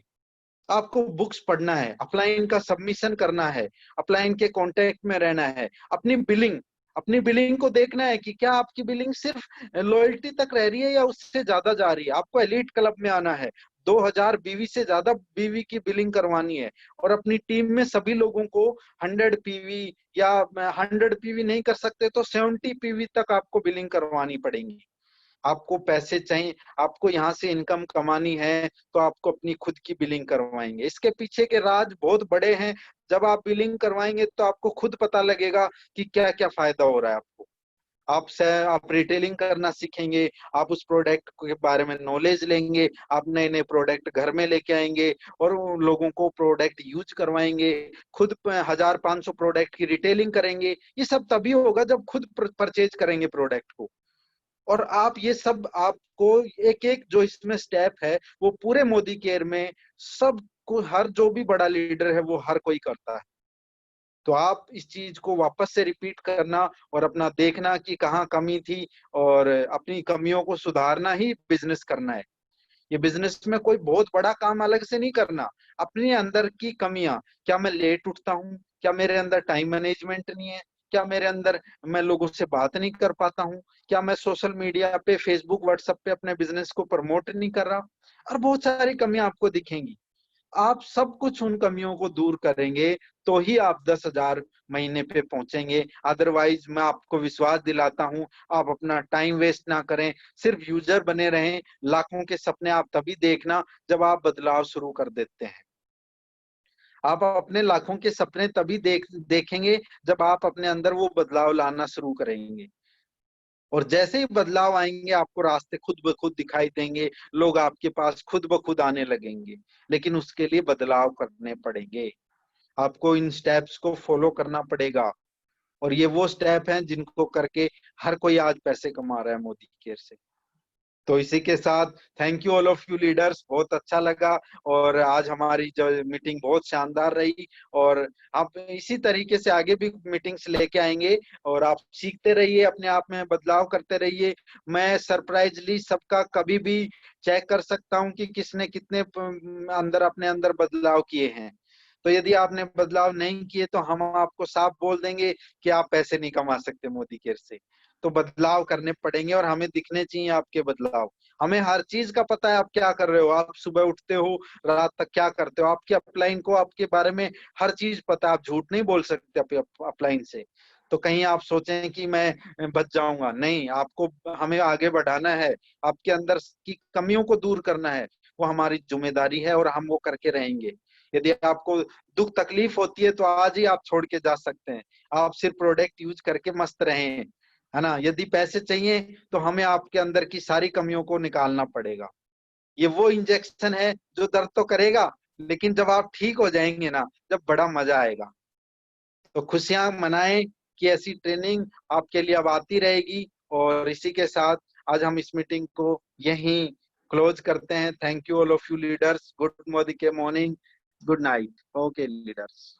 आपको बुक्स पढ़ना है, अपलाइन का सबमिशन करना है, अपलाइन के कांटेक्ट में रहना है, अपनी बिलिंग को देखना है कि क्या आपकी बिलिंग सिर्फ लॉयल्टी तक रह रही है या उससे ज्यादा जा रही है। आपको एलीट क्लब में आना है, 2000 बीवी से ज्यादा बीवी की बिलिंग करवानी है, और अपनी टीम में सभी लोगों को 100 पीवी या 100 पीवी नहीं कर सकते तो 70 पीवी तक आपको बिलिंग करवानी पड़ेगी। आपको पैसे चाहिए, आपको यहाँ से इनकम कमानी है तो आपको अपनी खुद की बिलिंग करवाएंगे। इसके पीछे के राज बहुत बड़े हैं। जब आप बिलिंग करवाएंगे तो आपको खुद पता लगेगा कि क्या क्या फायदा हो रहा है आपको। आप रिटेलिंग करना सीखेंगे, आप उस प्रोडक्ट के बारे में नॉलेज लेंगे, आप नए नए प्रोडक्ट घर में लेके आएंगे और उन लोगों को प्रोडक्ट यूज करवाएंगे, खुद 1500 प्रोडक्ट की रिटेलिंग करेंगे। ये सब तभी होगा जब खुद परचेज करेंगे प्रोडक्ट को। और आप ये सब आपको एक एक जो इसमें स्टेप है वो पूरे मोदी केयर में सब को, हर जो भी बड़ा लीडर है वो हर कोई करता है। तो आप इस चीज को वापस से रिपीट करना और अपना देखना कि कहाँ कमी थी और अपनी कमियों को सुधारना ही बिजनेस करना है। ये बिजनेस में कोई बहुत बड़ा काम अलग से नहीं करना, अपने अंदर की कमियां, क्या मैं लेट उठता हूँ, क्या मेरे अंदर टाइम मैनेजमेंट नहीं है, क्या मेरे अंदर मैं लोगों से बात नहीं कर पाता हूँ, क्या मैं सोशल मीडिया पे फेसबुक व्हाट्सएप पे अपने बिजनेस को प्रमोट नहीं कर रहा, और बहुत सारी कमियां आपको दिखेंगी। आप सब कुछ उन कमियों को दूर करेंगे तो ही आप 10,000 महीने पे पहुंचेंगे। अदरवाइज मैं आपको विश्वास दिलाता हूं, आप अपना टाइम वेस्ट ना करें, सिर्फ यूजर बने रहें। लाखों के सपने आप तभी देखना जब आप बदलाव शुरू कर देते हैं। आप अपने लाखों के सपने तभी देखेंगे जब आप अपने अंदर वो बदलाव लाना शुरू करेंगे। और जैसे ही बदलाव आएंगे आपको रास्ते खुद ब खुद दिखाई देंगे, लोग आपके पास खुद ब खुद आने लगेंगे। लेकिन उसके लिए बदलाव करने पड़ेंगे, आपको इन स्टेप्स को फॉलो करना पड़ेगा। और ये वो स्टेप हैं जिनको करके हर कोई आज पैसे कमा रहा है मोदी केयर से। तो इसी के साथ thank you all of you leaders, बहुत अच्छा लगा। और आज हमारी जो मीटिंग बहुत शानदार रही, और आप इसी तरीके से आगे भी मीटिंग्स लेके आएंगे और आप सीखते रहिए, अपने आप में बदलाव करते रहिए। मैं सरप्राइजली सबका कभी भी चेक कर सकता हूँ कि किसने कितने अंदर अपने अंदर बदलाव किए हैं। तो यदि आपने बदलाव नहीं किए तो हम आपको साफ बोल देंगे कि आप पैसे नहीं कमा सकते मोदी केयर से। तो बदलाव करने पड़ेंगे और हमें दिखने चाहिए आपके बदलाव। हमें हर चीज का पता है आप क्या कर रहे हो, आप सुबह उठते हो रात तक क्या करते हो, आपके अपलाइन को आपके बारे में हर चीज पता है। आप झूठ नहीं बोल सकते अपलाइन से। तो कहीं आप सोचें कि मैं बच जाऊंगा, नहीं, आपको हमें आगे बढ़ाना है, आपके अंदर की कमियों को दूर करना है, वो हमारी जिम्मेदारी है और हम वो करके रहेंगे। यदि आपको दुख तकलीफ होती है तो आज ही आप छोड़ के जा सकते हैं, आप सिर्फ प्रोडक्ट यूज करके मस्त रहें, है ना। यदि पैसे चाहिए तो हमें आपके अंदर की सारी कमियों को निकालना पड़ेगा। ये वो इंजेक्शन है जो दर्द तो करेगा, लेकिन जब आप ठीक हो जाएंगे ना, जब बड़ा मजा आएगा। तो खुशियां मनाएं कि ऐसी ट्रेनिंग आपके लिए अब आती रहेगी। और इसी के साथ आज हम इस मीटिंग को यहीं क्लोज करते हैं। Thank you all of you leaders, good Modi के morning, good night. Okay leaders.